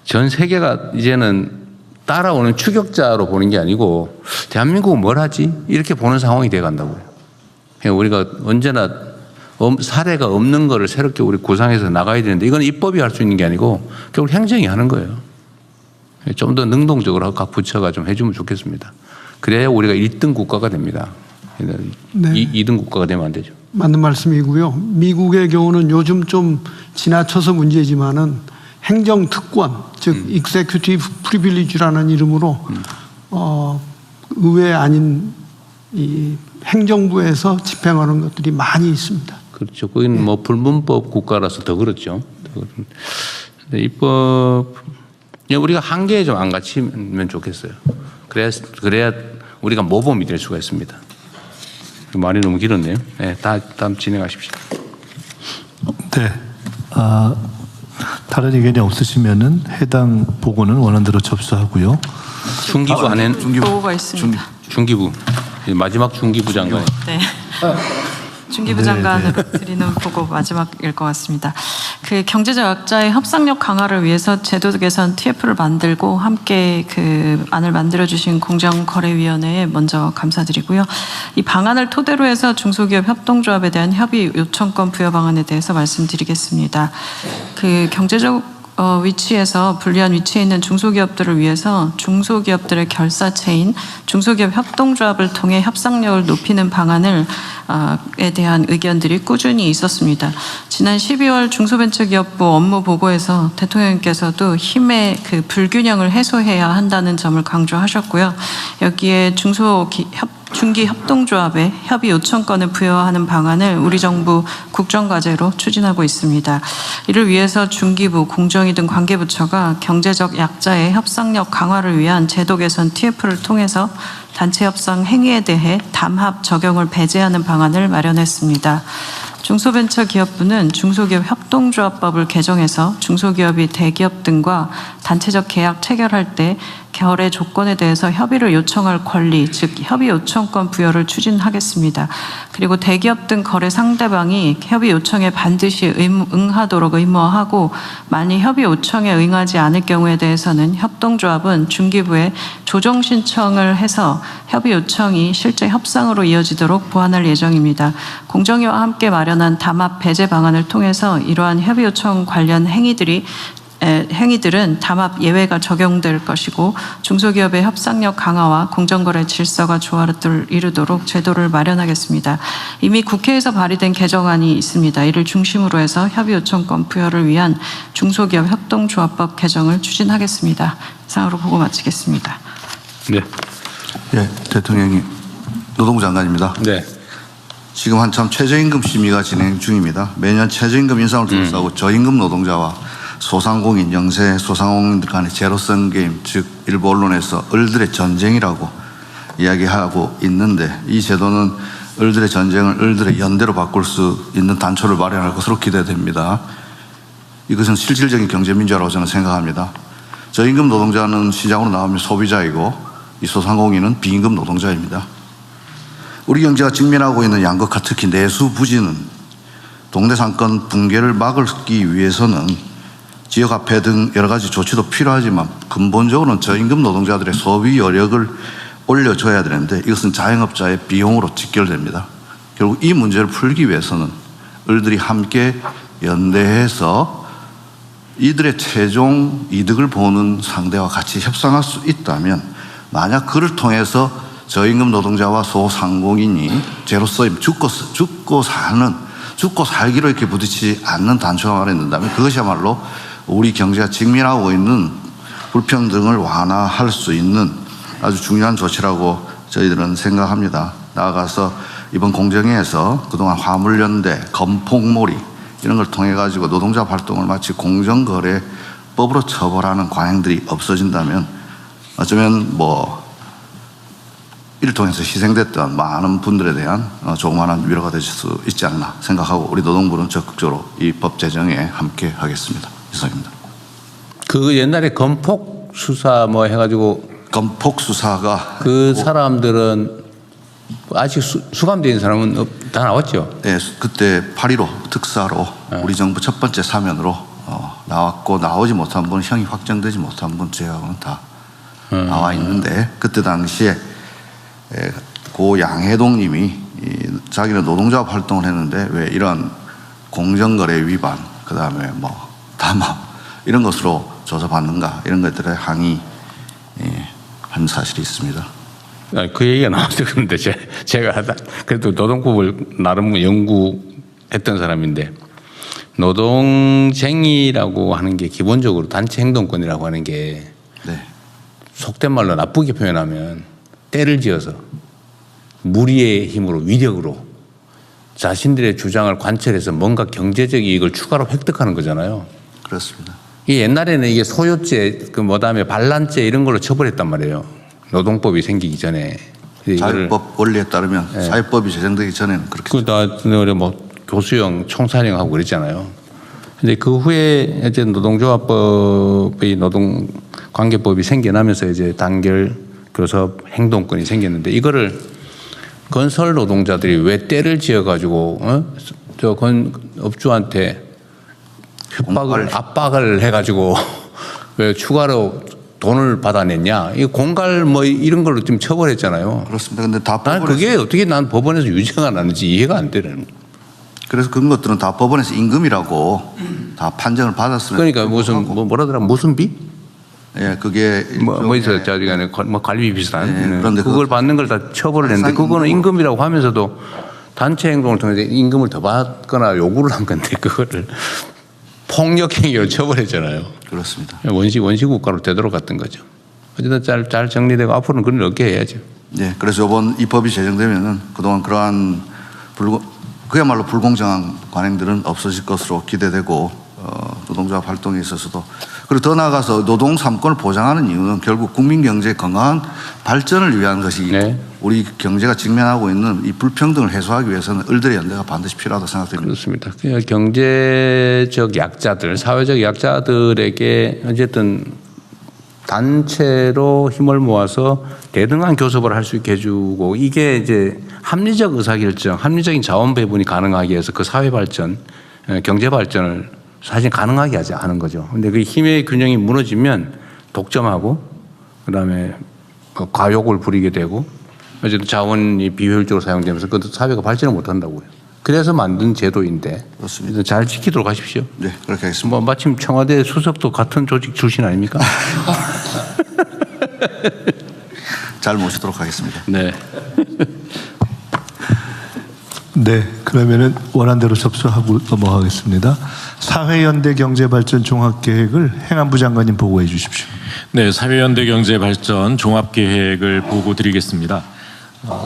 전 세계가 이제는 따라오는 추격자로 보는 게 아니고 대한민국은 뭘 하지? 이렇게 보는 상황이 돼 간다고요. 그러니까 우리가 언제나 사례가 없는 거를 새롭게 우리 구상해서 나가야 되는데 이건 입법이 할 수 있는 게 아니고 결국 행정이 하는 거예요. 좀 더 능동적으로 각 부처가 좀 해주면 좋겠습니다. 그래야 우리가 1등 국가가 됩니다. 네. 2등 국가가 되면 안 되죠. 맞는 말씀이고요. 미국의 경우는 요즘 좀 지나쳐서 문제지만은 행정 특권, 즉 executive privilege라는 이름으로 의회 아닌 이 행정부에서 집행하는 것들이 많이 있습니다. 그렇죠. 거기는 뭐 불문법 국가라서 더 그렇죠. 근데 입법 우리가 한계에 좀 안 갇히면 좋겠어요. 그래야 우리가 모범이 될 수가 있습니다. 말이 너무 길었네요. 네, 다음 진행하십시오. 네. 다른 의견이 없으시면은 해당 보고는 원안대로 접수하고요. 중기부 안에는 보고가 있습니다. 중기부 마지막 중기부 장관. 네. 중기부 장관으로 드리는 보고 마지막일 것 같습니다. 그 경제적 약자의 협상력 강화를 위해서 제도 개선 TF를 만들고 함께 그 안을 만들어주신 공정거래위원회에 먼저 감사드리고요. 이 방안을 토대로 해서 중소기업 협동조합에 대한 협의 요청권 부여 방안에 대해서 말씀드리겠습니다. 그 경제적 위치에서 불리한 위치에 있는 중소기업들을 위해서 중소기업들의 결사체인 중소기업 협동조합을 통해 협상력을 높이는 방안을 에 대한 의견들이 꾸준히 있었습니다. 지난 12월 중소벤처기업부 업무 보고에서 대통령님께서도 힘의 그 불균형을 해소해야 한다는 점을 강조하셨고요. 여기에 중기 협동조합에 협의 요청권을 부여하는 방안을 우리 정부 국정과제로 추진하고 있습니다. 이를 위해서 중기부, 공정위 등 관계부처가 경제적 약자의 협상력 강화를 위한 제도 개선 TF를 통해서 단체 협상 행위에 대해 담합 적용을 배제하는 방안을 마련했습니다. 중소벤처기업부는 중소기업 협동조합법을 개정해서 중소기업이 대기업 등과 단체적 계약 체결할 때 거래 조건에 대해서 협의를 요청할 권리, 즉 협의 요청권 부여를 추진하겠습니다. 그리고 대기업 등 거래 상대방이 협의 요청에 반드시 응하도록 의무화하고 만일 협의 요청에 응하지 않을 경우에 대해서는 협동조합은 중기부에 조정 신청을 해서 협의 요청이 실제 협상으로 이어지도록 보완할 예정입니다. 공정위와 함께 마련한 담합 배제 방안을 통해서 이러한 협의 요청 관련 행위들은 담합 예외가 적용될 것이고 중소기업의 협상력 강화와 공정거래 질서가 조화를 이루도록 제도를 마련하겠습니다. 이미 국회에서 발의된 개정안이 있습니다. 이를 중심으로 해서 협의 요청권 부여를 위한 중소기업 협동조합법 개정을 추진하겠습니다. 이상으로 보고 마치겠습니다. 네. 예, 대통령님, 노동부 장관입니다. 네. 지금 한참 최저임금 심의가 진행 중입니다. 매년 최저임금 인상을 둘러싸고 저임금 노동자와 소상공인, 영세 소상공인들 간의 제로섬 게임, 즉 일부 언론에서 을들의 전쟁이라고 이야기하고 있는데 이 제도는 을들의 전쟁을 을들의 연대로 바꿀 수 있는 단초를 마련할 것으로 기대됩니다. 이것은 실질적인 경제민주화라고 저는 생각합니다. 저임금 노동자는 시장으로 나오면 소비자이고 이 소상공인은 비임금 노동자입니다. 우리 경제가 직면하고 있는 양극화, 특히 내수 부진은 동네 상권 붕괴를 막기 위해서는 지역화폐 등 여러 가지 조치도 필요하지만 근본적으로는 저임금 노동자들의 소비 여력을 올려줘야 되는데 이것은 자영업자의 비용으로 직결됩니다. 결국 이 문제를 풀기 위해서는 을들이 함께 연대해서 이들의 최종 이득을 보는 상대와 같이 협상할 수 있다면 만약 그를 통해서 저임금 노동자와 소상공인이 제로섬 죽고 살기로 이렇게 부딪히지 않는 단초가 마련된다면 그것이야말로 우리 경제가 직면하고 있는 불평등을 완화할 수 있는 아주 중요한 조치라고 저희들은 생각합니다. 나아가서 이번 공정위에서 그동안 화물연대, 건폭몰이 이런 걸 통해 가지고 노동자 활동을 마치 공정거래법으로 처벌하는 관행들이 없어진다면 어쩌면 이를 통해서 희생됐던 많은 분들에 대한 조그마한 위로가 될 수 있지 않나 생각하고 우리 노동부는 적극적으로 이 법 제정에 함께 하겠습니다. 이상입니다. 그 옛날에 건폭 수사 해가지고 건폭 수사가 그 사람들은 아직 수감되어 있는 사람은 다 나왔죠? 네, 그때 8.15 특사로 우리 정부 첫 번째 사면으로 나왔고 나오지 못한 분, 형이 확정되지 못한 분 제하고는 다 나와 있는데 그때 당시에 고 양해동님이 자기는 노동자 활동을 했는데 왜 이런 공정거래 위반, 그 다음에 담합 이런 것으로 조사받는가 이런 것들에 항의한 사실이 있습니다. 그 얘기가 나와서 그런데 제가 그래도 노동법을 나름 연구했던 사람인데 노동쟁의라고 하는 게 기본적으로 단체 행동권이라고 하는 게 속된 말로 나쁘게 표현하면 때를 지어서 무리의 힘으로 위력으로 자신들의 주장을 관철해서 뭔가 경제적 이익을 추가로 획득하는 거잖아요. 그렇습니다. 이 옛날에는 이게 소요죄, 그다음에 반란죄 이런 걸로 처벌했단 말이에요. 노동법이 생기기 전에. 사회법 원리에 따르면 사회법이 제정되기 전에는 그렇게. 그다음에 교수형, 총사령하고 그랬잖아요. 근데 그 후에 이제 노동조합법의 노동관계법이 생겨나면서 이제 단결 교섭 행동권이 생겼는데 이거를 건설 노동자들이 왜 때를 지어가지고 저 건업주한테 압박을 해가지고 왜 추가로 돈을 받아냈냐? 이 공갈 이런 걸로 좀 처벌했잖아요. 그렇습니다. 근데 다 난 그게 어떻게 난 법원에서 유죄가 나는지 이해가 안 되는. 그래서 그런 것들은 다 법원에서 임금이라고 다 판정을 받았으면. 그러니까 무슨 뭐라더라 무슨 비? 예, 그게 있어요. 자기가 관리비 비슷한. 그런데 그걸 받는 걸 다 처벌을 했는데 그거는 임금이라고 하면서도 단체 행동을 통해서 임금을 더 받거나 요구를 한 건데 그거를 폭력행위로 처벌했잖아요. 그렇습니다. 원시 국가로 되돌아갔던 거죠. 어쨌든 잘 정리되고 앞으로는 그런 일 없게 해야죠. 네, 그래서 이번 이 법이 제정되면은 그동안 그러한 그야말로 불공정한 관행들은 없어질 것으로 기대되고 노동자 활동에 있어서도 그리고 더 나아가서 노동 3권을 보장하는 이유는 결국 국민 경제의 건강한 발전을 위한 것이 우리 경제가 직면하고 있는 이 불평등을 해소하기 위해서는 을들의 연대가 반드시 필요하다고 생각됩니다. 그렇습니다. 경제적 약자들, 사회적 약자들에게 어쨌든 단체로 힘을 모아서 대등한 교섭을 할 수 있게 해주고 이게 이제 합리적 의사결정, 합리적인 자원 배분이 가능하게 해서 그 사회 발전, 경제 발전을 사실 가능하게 하는 거죠. 근데 그 힘의 균형이 무너지면 독점하고 그다음에 과욕을 부리게 되고 어쨌든 자원이 비효율적으로 사용되면서 그 사회가 발전을 못 한다고요. 그래서 만든 제도인데 그렇습니다. 잘 지키도록 하십시오. 네, 그렇게 하겠습니다. 마침 청와대 수석도 같은 조직 출신 아닙니까? 잘 모시도록 하겠습니다. 네. 네, 그러면은 원안대로 접수하고 넘어가겠습니다. 사회연대 경제발전 종합계획을 행안부 장관님 보고해 주십시오. 네, 사회연대 경제발전 종합계획을 보고 드리겠습니다.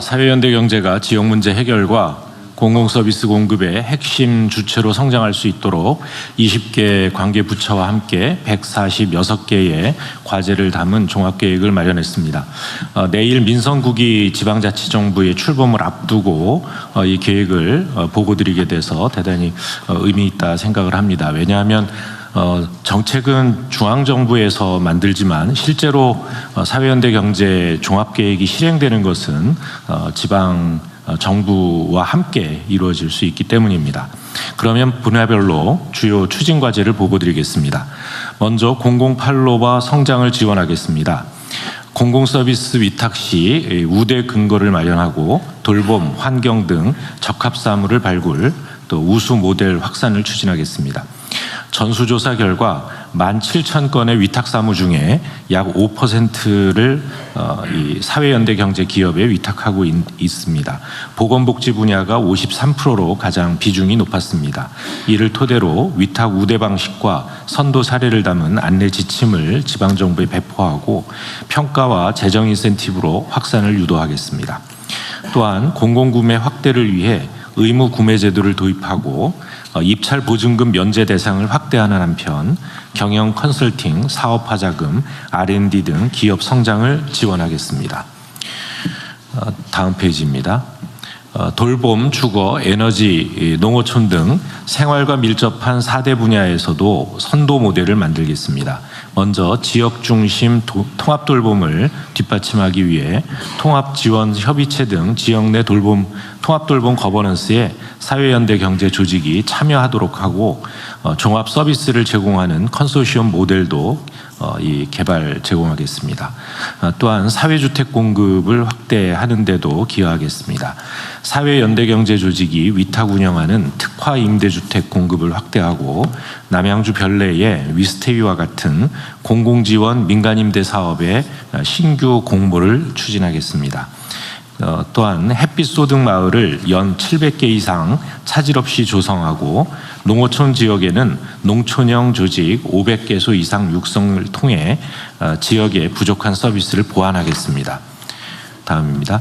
사회연대 경제가 지역 문제 해결과 공공서비스 공급의 핵심 주체로 성장할 수 있도록 20개 관계부처와 함께 146개의 과제를 담은 종합계획을 마련했습니다. 내일 민선국이 지방자치정부의 출범을 앞두고 이 계획을 보고드리게 돼서 대단히 의미 있다 생각을 합니다. 왜냐하면 정책은 중앙정부에서 만들지만 실제로 사회연대 경제 종합계획이 실행되는 것은 지방 정부와 함께 이루어질 수 있기 때문입니다. 그러면 분야별로 주요 추진 과제를 보고드리겠습니다. 먼저 공공판로와 성장을 지원하겠습니다. 공공서비스 위탁 시 우대 근거를 마련하고 돌봄, 환경 등 적합 사무를 발굴, 또 우수 모델 확산을 추진하겠습니다. 전수조사 결과 17,000건의 위탁 사무 중에 약 5%를 이 사회연대 경제 기업에 위탁하고 있습니다. 보건복지 분야가 53%로 가장 비중이 높았습니다. 이를 토대로 위탁 우대 방식과 선도 사례를 담은 안내 지침을 지방정부에 배포하고 평가와 재정 인센티브로 확산을 유도하겠습니다. 또한 공공구매 확대를 위해 의무 구매 제도를 도입하고 입찰 보증금 면제 대상을 확대하는 한편 경영 컨설팅, 사업화 자금, R&D 등 기업 성장을 지원하겠습니다. 다음 페이지입니다. 돌봄, 주거, 에너지, 농어촌 등 생활과 밀접한 4대 분야에서도 선도 모델을 만들겠습니다. 먼저 지역 중심 통합 돌봄을 뒷받침하기 위해 통합 지원 협의체 등 지역 내 통합 돌봄 거버넌스에 사회연대 경제 조직이 참여하도록 하고 종합 서비스를 제공하는 컨소시엄 모델도 개발 제공하겠습니다. 또한 사회주택 공급을 확대하는 데도 기여하겠습니다. 사회연대경제조직이 위탁 운영하는 특화 임대주택 공급을 확대하고 남양주 별내의 위스테이와 같은 공공지원 민간임대 사업의 신규 공모를 추진하겠습니다. 또한 햇빛소득 마을을 연 700개 이상 차질 없이 조성하고 농어촌 지역에는 농촌형 조직 500개소 이상 육성을 통해 지역의 부족한 서비스를 보완하겠습니다. 다음입니다.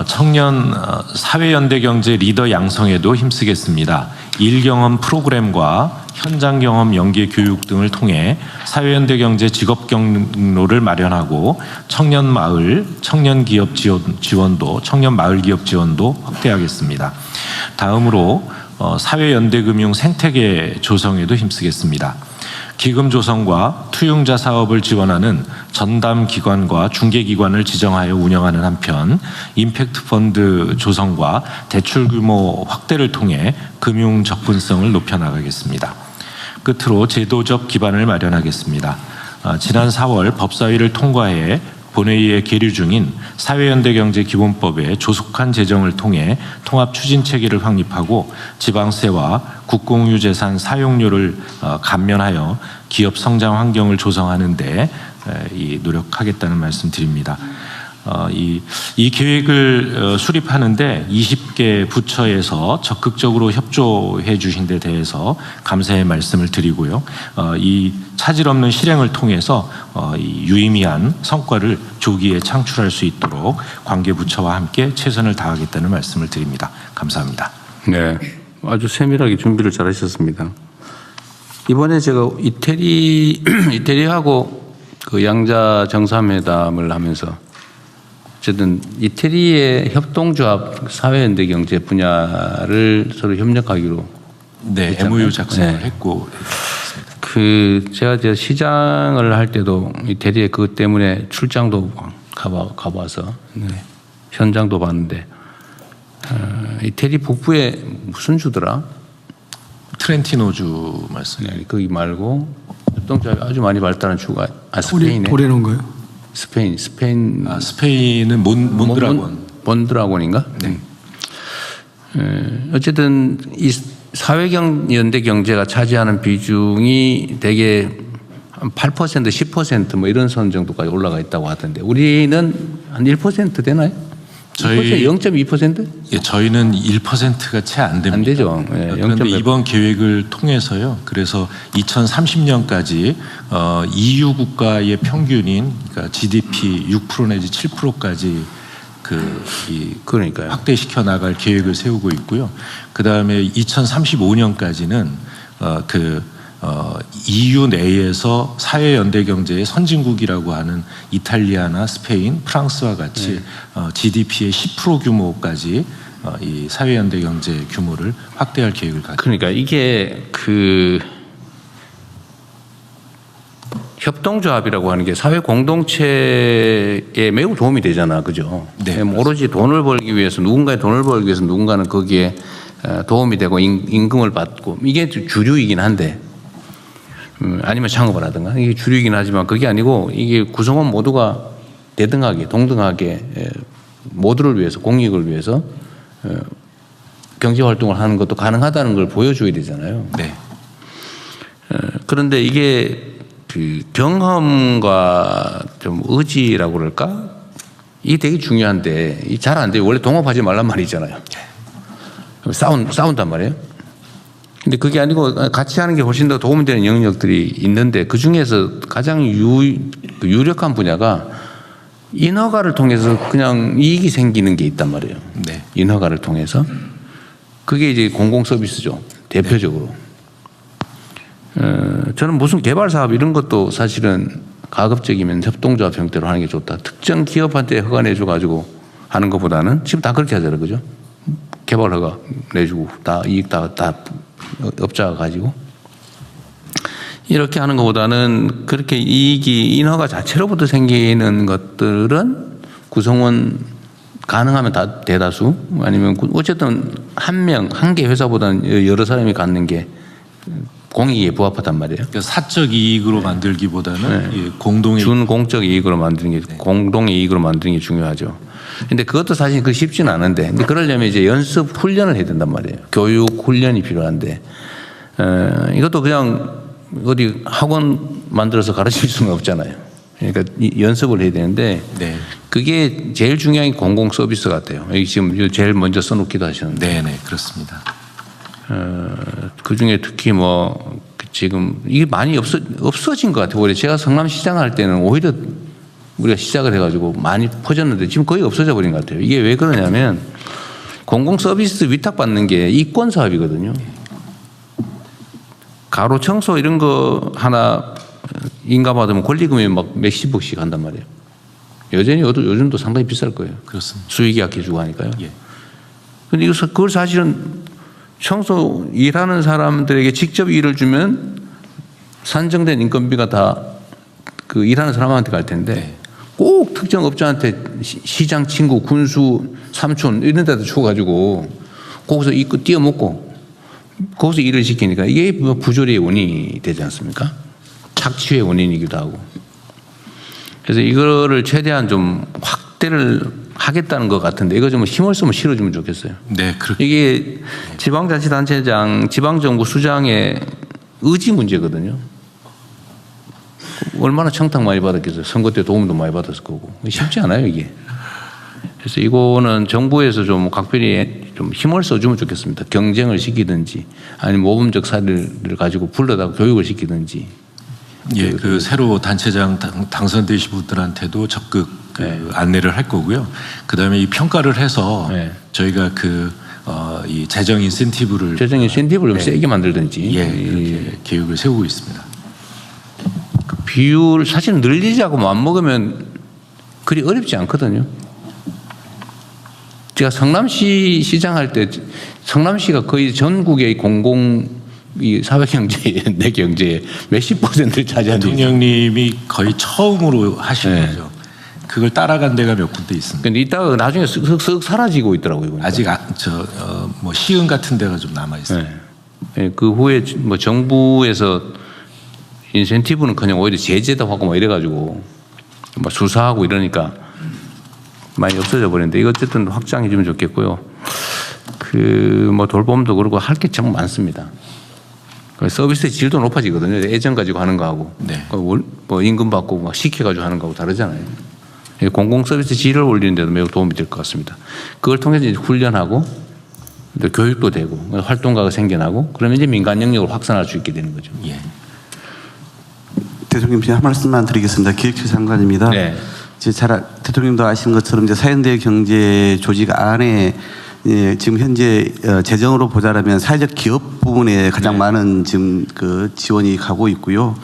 청년 사회연대경제 리더 양성에도 힘쓰겠습니다. 일경험 프로그램과 현장 경험 연계 교육 등을 통해 사회연대경제 직업 경로를 마련하고 청년 마을, 청년 기업 지원도, 청년 마을 기업 지원도 확대하겠습니다. 다음으로 사회연대금융 생태계 조성에도 힘쓰겠습니다. 기금 조성과 투융자 사업을 지원하는 전담 기관과 중개 기관을 지정하여 운영하는 한편 임팩트 펀드 조성과 대출 규모 확대를 통해 금융 접근성을 높여 나가겠습니다. 끝으로 제도적 기반을 마련하겠습니다. 지난 4월 법사위를 통과해 본회의에 계류 중인 사회연대경제기본법의 조속한 제정을 통해 통합 추진 체계를 확립하고 지방세와 국공유재산 사용료를 감면하여 기업 성장 환경을 조성하는 데 노력하겠다는 말씀 드립니다. 이 계획을 수립하는데 20개 부처에서 적극적으로 협조해 주신 데 대해서 감사의 말씀을 드리고요. 이 차질 없는 실행을 통해서 유의미한 성과를 조기에 창출할 수 있도록 관계 부처와 함께 최선을 다하겠다는 말씀을 드립니다. 감사합니다. 네, 아주 세밀하게 준비를 잘 하셨습니다. 이번에 제가 이태리하고 그 양자 정상회담을 하면서 어쨌든 이태리의 협동조합 사회연대 경제 분야를 서로 협력하기로 네, MOU 작성을 했고 제가 시장을 할 때도 이태리에 그것 때문에 출장도 가봐서 현장도 봤는데 이태리 북부에 무슨 주더라? 트렌티노주 말씀. 네, 거기 말고 협동조합이 아주 많이 발달한 주가 스페인에. 도래는 거예요? 스페인은 몬드라곤인가? 네. 어쨌든 이 사회연대 경제가 차지하는 비중이 대개 한 8%, 10% 뭐 이런 선 정도까지 올라가 있다고 하던데 우리는 한 1% 되나요? 저희 0.2%? 예, 저희는 1%가 채 안 됩니다. 안 되죠. 예, 그런데 이번 계획을 통해서요. 그래서 2030년까지 EU 국가의 평균인 그러니까 GDP 6% 내지 7%까지 그러니까요. 확대시켜 나갈 계획을 세우고 있고요. 그 다음에 2035년까지는 EU 내에서 사회연대 경제의 선진국이라고 하는 이탈리아나 스페인, 프랑스와 같이 GDP의 10% 규모까지 이 사회연대 경제 규모를 확대할 계획을 가지고. 그러니까 이게 협동조합이라고 하는 게 사회 공동체에 매우 도움이 되잖아, 그죠? 네. 오로지 돈을 벌기 위해서 누군가의 돈을 벌기 위해서 누군가는 거기에 도움이 되고 임금을 받고 이게 주류이긴 한데 아니면 창업을 하든가 이게 주류이긴 하지만 그게 아니고 이게 구성원 모두가 대등하게 동등하게 모두를 위해서 공익을 위해서 경제 활동을 하는 것도 가능하다는 걸 보여줘야 되잖아요. 네. 그런데 이게 그 경험과 좀 의지라고 그럴까? 이게 되게 중요한데 잘 안 돼요. 원래 동업하지 말란 말이 있잖아요. 싸운단 말이에요. 근데 그게 아니고 같이 하는 게 훨씬 더 도움이 되는 영역들이 있는데 그 중에서 가장 유력한 분야가 인허가를 통해서 그냥 이익이 생기는 게 있단 말이에요. 네. 인허가를 통해서. 그게 이제 공공 서비스죠. 대표적으로. 저는 무슨 개발 사업 이런 것도 사실은 가급적이면 협동조합 형태로 하는 게 좋다. 특정 기업한테 허가 내줘가지고 하는 것보다는 지금 다 그렇게 하잖아요. 그죠? 개발 허가 내주고 다 이익 다 업자가 가지고. 이렇게 하는 것보다는 그렇게 이익이 인허가 자체로부터 생기는 것들은 구성원 가능하면 다 대다수 아니면 어쨌든 한 개 회사보다는 여러 사람이 갖는 게 공익에 부합하단 말이에요. 그러니까 사적 이익으로 만들기보다는 네. 공동의 준공적 이익으로 만드는 게 공동의 이익으로 만드는 게 중요하죠. 근데 그것도 사실 그 쉽지는 않은데 근데 그러려면 이제 연습 훈련을 해야 된단 말이에요. 교육 훈련이 필요한데 이것도 그냥 어디 학원 만들어서 가르칠 수는 없잖아요. 그러니까 연습을 해야 되는데 네. 그게 제일 중요한 게 공공 서비스 같아요. 여기 지금 제일 먼저 써놓기도 하셨는데. 네, 그렇습니다. 그 중에 특히 뭐 지금 이게 많이 없어진 것 같아요. 오히려 제가 성남시장 할 때는 오히려 우리가 시작을 해가지고 많이 퍼졌는데 지금 거의 없어져 버린 것 같아요. 이게 왜 그러냐면 공공 서비스 위탁받는 게 이권 사업이거든요. 가로 청소 이런 거 하나 인가받으면 권리금이 막 몇십억씩 한단 말이에요. 여전히 요즘도 상당히 비쌀 거예요. 그렇습니다. 수익이 약해지고 하니까요. 예. 근데 그걸 사실은 청소 일하는 사람들에게 직접 일을 주면 산정된 인건비가 다 그 일하는 사람한테 갈 텐데 꼭 특정 업자한테 시장 친구, 군수, 삼촌 이런 데다 줘가지고 거기서 이거 띄어먹고 거기서 일을 시키니까 이게 부조리의 원인이 되지 않습니까? 착취의 원인이기도 하고. 그래서 이거를 최대한 좀 확대를 하겠다는 것 같은데 이거 좀 힘을 쓰면 실어주면 좋겠어요. 네, 이게 지방자치단체장, 지방정부 수장의 의지 문제거든요. 얼마나 청탁 많이 받았겠어요. 선거 때 도움도 많이 받았을 거고. 쉽지 않아요, 이게. 그래서 이거는 정부에서 좀 각별히 좀 힘을 써주면 좋겠습니다. 경쟁을 시키든지 아니면 모범적 사례를 가지고 불러다가 교육을 시키든지. 예, 그 새로 단체장 당선되신 분들한테도 적극 안내를 할 거고요. 그다음에 이 평가를 해서 저희가 이 재정 인센티브를 좀 세게 만들든지 그렇게 계획을 세우고 있습니다. 그 비율 사실 늘리자고 마음먹으면 그리 어렵지 않거든요. 제가 성남시 시장 할 때 성남시가 거의 전국의 공공 이 사회경제, 내 경제의 몇십 %를 차지하는 대통령님이 거의 처음으로 하신 거죠. 그걸 따라간 데가 몇 군데 있습니다. 근데 이따가 나중에 쓱쓱 사라지고 있더라고요. 보니까. 아직 뭐 시흥 같은 데가 좀 남아 있어요. 네. 그 후에 뭐 정부에서 인센티브는 그냥 오히려 제재도 하고 막 이래가지고 막 수사하고 이러니까 많이 없어져 버렸는데 이거 어쨌든 확장해 주면 좋겠고요. 그 뭐 돌봄도 그러고 할 게 참 많습니다. 서비스의 질도 높아지거든요. 애정 가지고 하는 거하고 뭐 임금 받고 막 시켜가지고 하는 거하고 다르잖아요. 공공 서비스 질을 올리는 데도 매우 도움이 될 것 같습니다. 그걸 통해서 이제 훈련하고 또 교육도 되고 활동가가 생겨나고 그러면 이제 민간 영역을 확산할 수 있게 되는 거죠. 예. 대통령 한 말씀만 드리겠습니다. 기획처장관입니다. 네. 대통령도 아시는 것처럼 이제 사연대 경제 조직 안에 지금 현재 재정으로 보자라면 사회적 기업 부분에 가장 많은 지금 그 지원이 가고 있고요.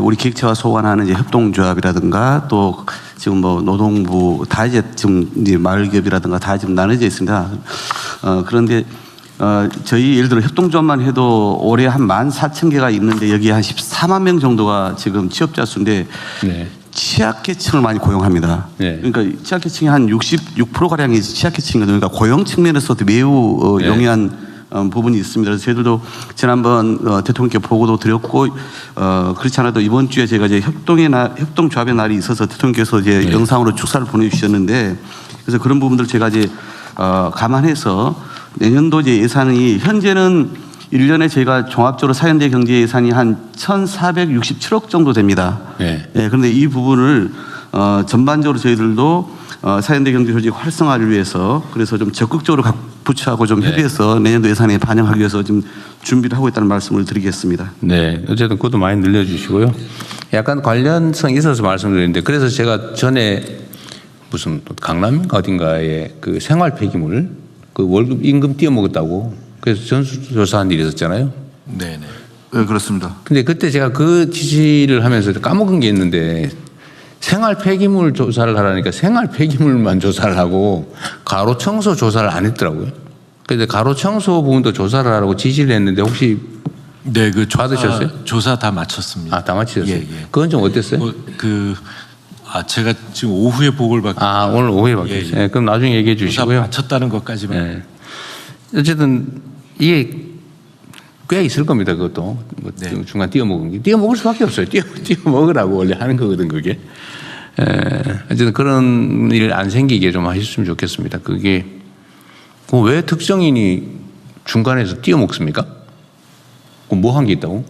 우리 기획처와 소관하는 이제 협동조합이라든가 또 지금 뭐 노동부 다 이제 지금 이제 마을기업이라든가 다 지금 나눠져 있습니다. 그런데 저희 예를 들어 협동조합만 해도 올해 한 14,000개가 있는데 여기 한 14만 명 정도가 지금 취업자 수인데 취약계층을 많이 고용합니다. 그러니까 취약계층이 한 66%가량이 취약계층이거든요. 그러니까 고용 측면에서도 매우 용이한 부분이 있습니다. 그래서 저희들도 지난번 대통령께 보고도 드렸고 그렇지 않아도 이번 주에 제가 이제 협동조합의 날이 있어서 대통령께서 이제 영상으로 축사를 보내주셨는데 그래서 그런 부분들 제가 이제 감안해서 내년도 이제 예산이 현재는 1년에 저희가 종합적으로 사연대 경제 예산이 한 1,467억 정도 됩니다. 그런데 이 부분을 전반적으로 저희들도 사연대 경제 조직 활성화를 위해서 그래서 좀 적극적으로 각 부처하고 좀 협의해서 내년도 예산에 반영하기 위해서 좀 준비를 하고 있다는 말씀을 드리겠습니다. 네, 어쨌든 그것도 많이 늘려주시고요. 약간 관련성이 있어서 말씀드리는데 그래서 제가 전에 무슨 강남인가 어딘가에 그 생활 폐기물 그 월급 임금 띄어먹었다고 그래서 전수조사한 일이 있었잖아요. 네, 그렇습니다. 근데 그때 제가 그 지시를 하면서 까먹은 게 있는데 생활 폐기물 조사를 하라니까 생활 폐기물만 조사를 하고 가로 청소 조사를 안 했더라고요. 그런데 가로 청소 부분도 조사를 하라고 지시를 했는데 혹시 네, 그 받으셨어요? 조사 다 마쳤습니다. 아, 다 마치셨어요? 그건 좀 어땠어요? 제가 지금 오후에 보고를 받고. 오늘 오후에 받겠어요. 네, 그럼 나중에 얘기해 주시고요. 마쳤다는 것까지만. 네. 어쨌든 이게 꽤 있을 겁니다. 그것도 뭐 중간 띄어먹은 게 띄어먹을 수밖에 없어요. 띄어먹으라고 원래 하는 거거든 그게. 어쨌든 그런 일 안 생기게 좀 하셨으면 좋겠습니다. 그게 왜 특정인이 중간에서 띄어먹습니까? 뭐 한 게 있다고?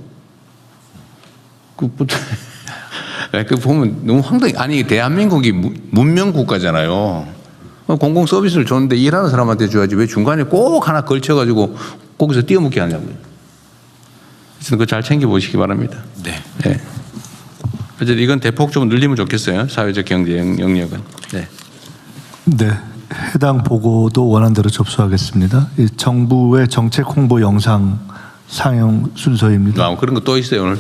그 보면 너무 황당해. 아니 대한민국이 문명 국가잖아요. 공공 서비스를 줬는데 일하는 사람한테 줘야지 왜 중간에 꼭 하나 걸쳐가지고 거기서 띄어먹게 하냐고요. 그래서 그거 잘 챙겨보시기 바랍니다. 네. 어쨌든 이건 대폭 좀 늘리면 좋겠어요. 사회적 경제 영역은. 네. 네. 해당 보고도 원한 대로 접수하겠습니다. 이 정부의 정책 홍보 영상 상영 순서입니다. 그런 거 또 있어요 오늘.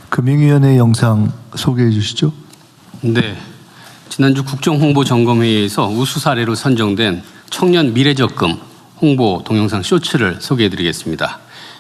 금융위원회 영상 소개해 주시죠. 네. 지난주 국정홍보점검회의에서 우수 사례로 선정된 청년 미래적금 홍보 동영상 쇼츠를 소개해드리겠습니다.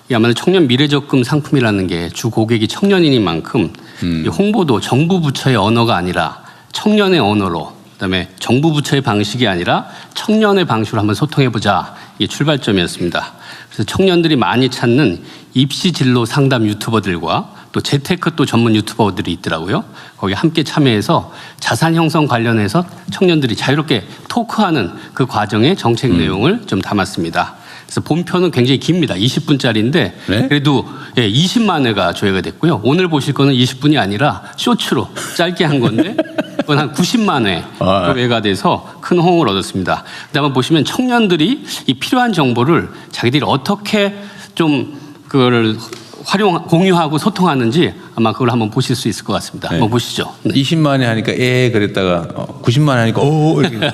이 아마도 청년 미래적금 상품이라는 게 주 고객이 청년인 만큼 이 홍보도 정부 부처의 언어가 아니라 청년의 언어로 그다음에 정부 부처의 방식이 아니라 청년의 방식으로 한번 소통해보자. 이게 출발점이었습니다. 그래서 청년들이 많이 찾는 입시 진로 상담 유튜버들과 또 재테크 또 전문 유튜버들이 있더라고요. 거기 함께 참여해서 자산 형성 관련해서 청년들이 자유롭게 토크하는 그 과정의 정책 내용을 좀 담았습니다. 그래서 본편은 굉장히 깁니다. 20분짜리인데 그래도 20만 회가 조회가 됐고요. 오늘 보실 거는 20분이 아니라 쇼츠로 짧게 한 건데 그건 한 90만 회 조회가 돼서 큰 호응을 얻었습니다. 그다음에 보시면 청년들이 이 필요한 정보를 자기들이 어떻게 좀 그거를 공유하고 소통하는지 아마 그걸 한번 보실 수 있을 것 같습니다. 한번 보시죠. 20만에 하니까 그랬다가 90만에 하니까 이렇게.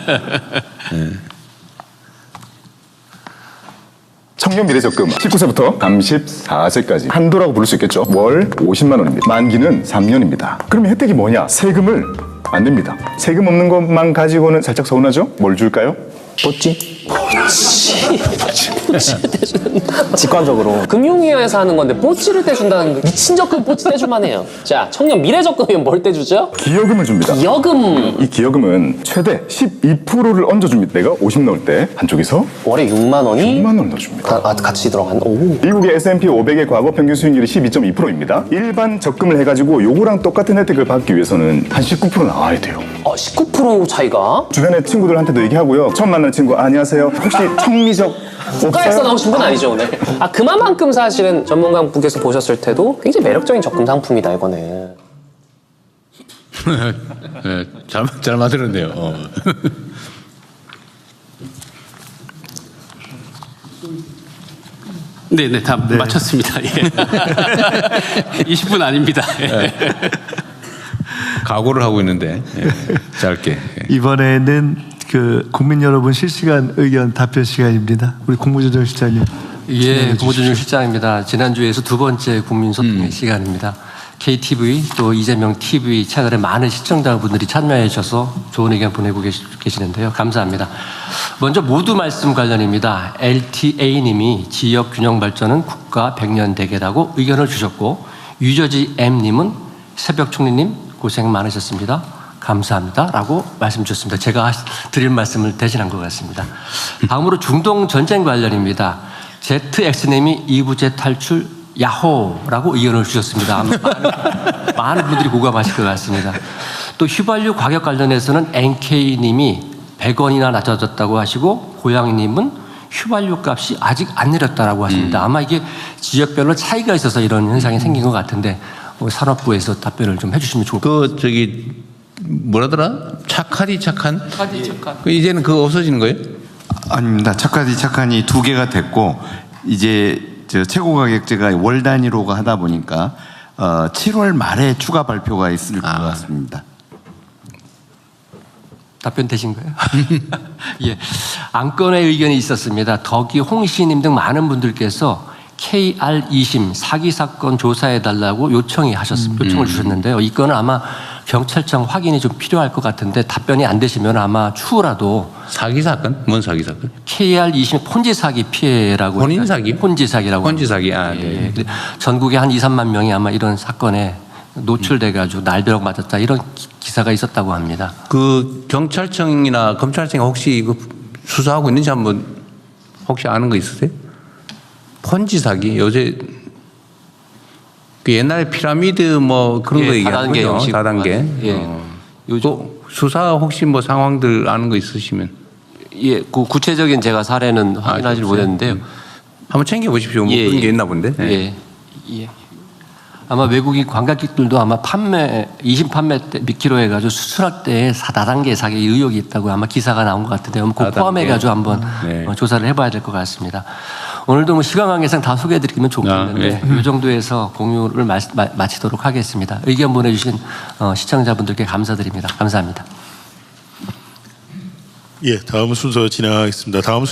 청년 미래적금 19세부터 34세까지 한도라고 부를 수 있겠죠. 월 50만 원입니다. 만기는 3년입니다. 그러면 혜택이 뭐냐? 세금을 안 냅니다. 세금 없는 것만 가지고는 살짝 서운하죠? 뭘 줄까요? 뽀찌 떼주는 직관적으로 금융위원회에서 하는 건데 뽀찌를 떼준다는 거 미친 적금 뽀찌 떼줄만 해요. 자, 청년 미래적금이면 뭘 떼주죠? 기여금을 줍니다. 기여금. 이 기여금은 최대 12%를 얹어줍니다. 내가 50 넣을 때 한쪽에서 월에 6만 원이 6만 원 넣어줍니다. 같이 들어간. 오. 미국의 S&P 500의 과거 평균 수익률이 12.2%입니다. 일반 적금을 해가지고 요거랑 똑같은 혜택을 받기 위해서는 한 19% 나와야 돼요. 19% 차이가? 주변에 친구들한테도 얘기하고요. 처음 만나는 친구 안녕하세요. 혹시 청미적 국가에서 나오신 분 아니죠 오늘? 그만큼 사실은 전문가분께서 보셨을 때도 굉장히 매력적인 적금 상품이다 이거는. 네, 잘 만들었네요. 네, 다 마쳤습니다. 20분 아닙니다. 각오를 하고 있는데 짧게. 이번에는 그 국민 여러분 실시간 의견 답변 시간입니다. 우리 국무조정실장님. 국무조정실장입니다. 지난주에서 두 번째 국민소통의 시간입니다. KTV 또 이재명 TV 채널에 많은 시청자분들이 참여해 주셔서 좋은 의견 보내고 계시는데요. 감사합니다. 먼저 모두 말씀 관련입니다. LTA님이 지역 균형 발전은 국가 100년 대계라고 의견을 주셨고 유저지 M님은 새벽 총리님 고생 많으셨습니다. 감사합니다. 라고 말씀 주셨습니다. 제가 드릴 말씀을 대신한 것 같습니다. 다음으로 중동 전쟁 관련입니다. ZX님이 이부제 탈출 야호라고 의견을 주셨습니다. 아마 많은 분들이 공감하실 것 같습니다. 또 휘발유 가격 관련해서는 NK님이 100원이나 낮아졌다고 하시고 고양이님은 휘발유 값이 아직 안 내렸다라고 하십니다. 아마 이게 지역별로 차이가 있어서 이런 현상이 생긴 것 같은데 산업부에서 답변을 좀 해주시면 좋을 것 같습니다. 저기 뭐라더라? 착하디 착한? 이제는 그거 없어지는 거예요? 아닙니다. 착하디 착한이 2개가 됐고 이제 저 최고 가격제가 월 단위로 하다 보니까 7월 말에 추가 발표가 있을 것 같습니다. 답변 되신 거예요? 예. 안건의 의견이 있었습니다. 덕이 홍시님 등 많은 분들께서 KR2심 사기 사건 조사해 달라고 요청을 주셨는데요. 이 건은 아마 경찰청 확인이 좀 필요할 것 같은데 답변이 안 되시면 아마 추후라도 사기 사건? 뭔 사기 사건? KR2심 폰지 사기 피해라고 본인 사기? 폰지 사기라고. 폰지 사기. 네. 전국에 한 2, 3만 명이 아마 이런 사건에 노출돼가지고 날벼락 맞았다 이런 기사가 있었다고 합니다. 그 경찰청이나 검찰청이 혹시 이거 수사하고 있는지 한번 혹시 아는 거 있으세요? 폰지 사기 요새 그 옛날에 피라미드 뭐 그런 거 얘기하는 거죠. 4단계. 예. 또 수사 혹시 뭐 상황들 아는 거 있으시면. 예, 그 구체적인 제가 사례는 확인하지 못했는데요. 한번 챙겨 보십시오. 뭐 그런 게 있나 본데. 예. 예. 아마 외국인 관광객들도 아마 이심 판매 때 몇 킬로 해가지고 수출할 때 4단계 사기 의혹이 있다고 아마 기사가 나온 것 같은데 그거 포함해가지고 한번 조사를 해봐야 될 것 같습니다. 오늘도 뭐 시간 관계상 다 소개해드리면 좋겠는데 이 정도에서 공유를 마치도록 하겠습니다. 의견 보내주신 시청자분들께 감사드립니다. 감사합니다. 예, 다음 순서 진행하겠습니다. 다음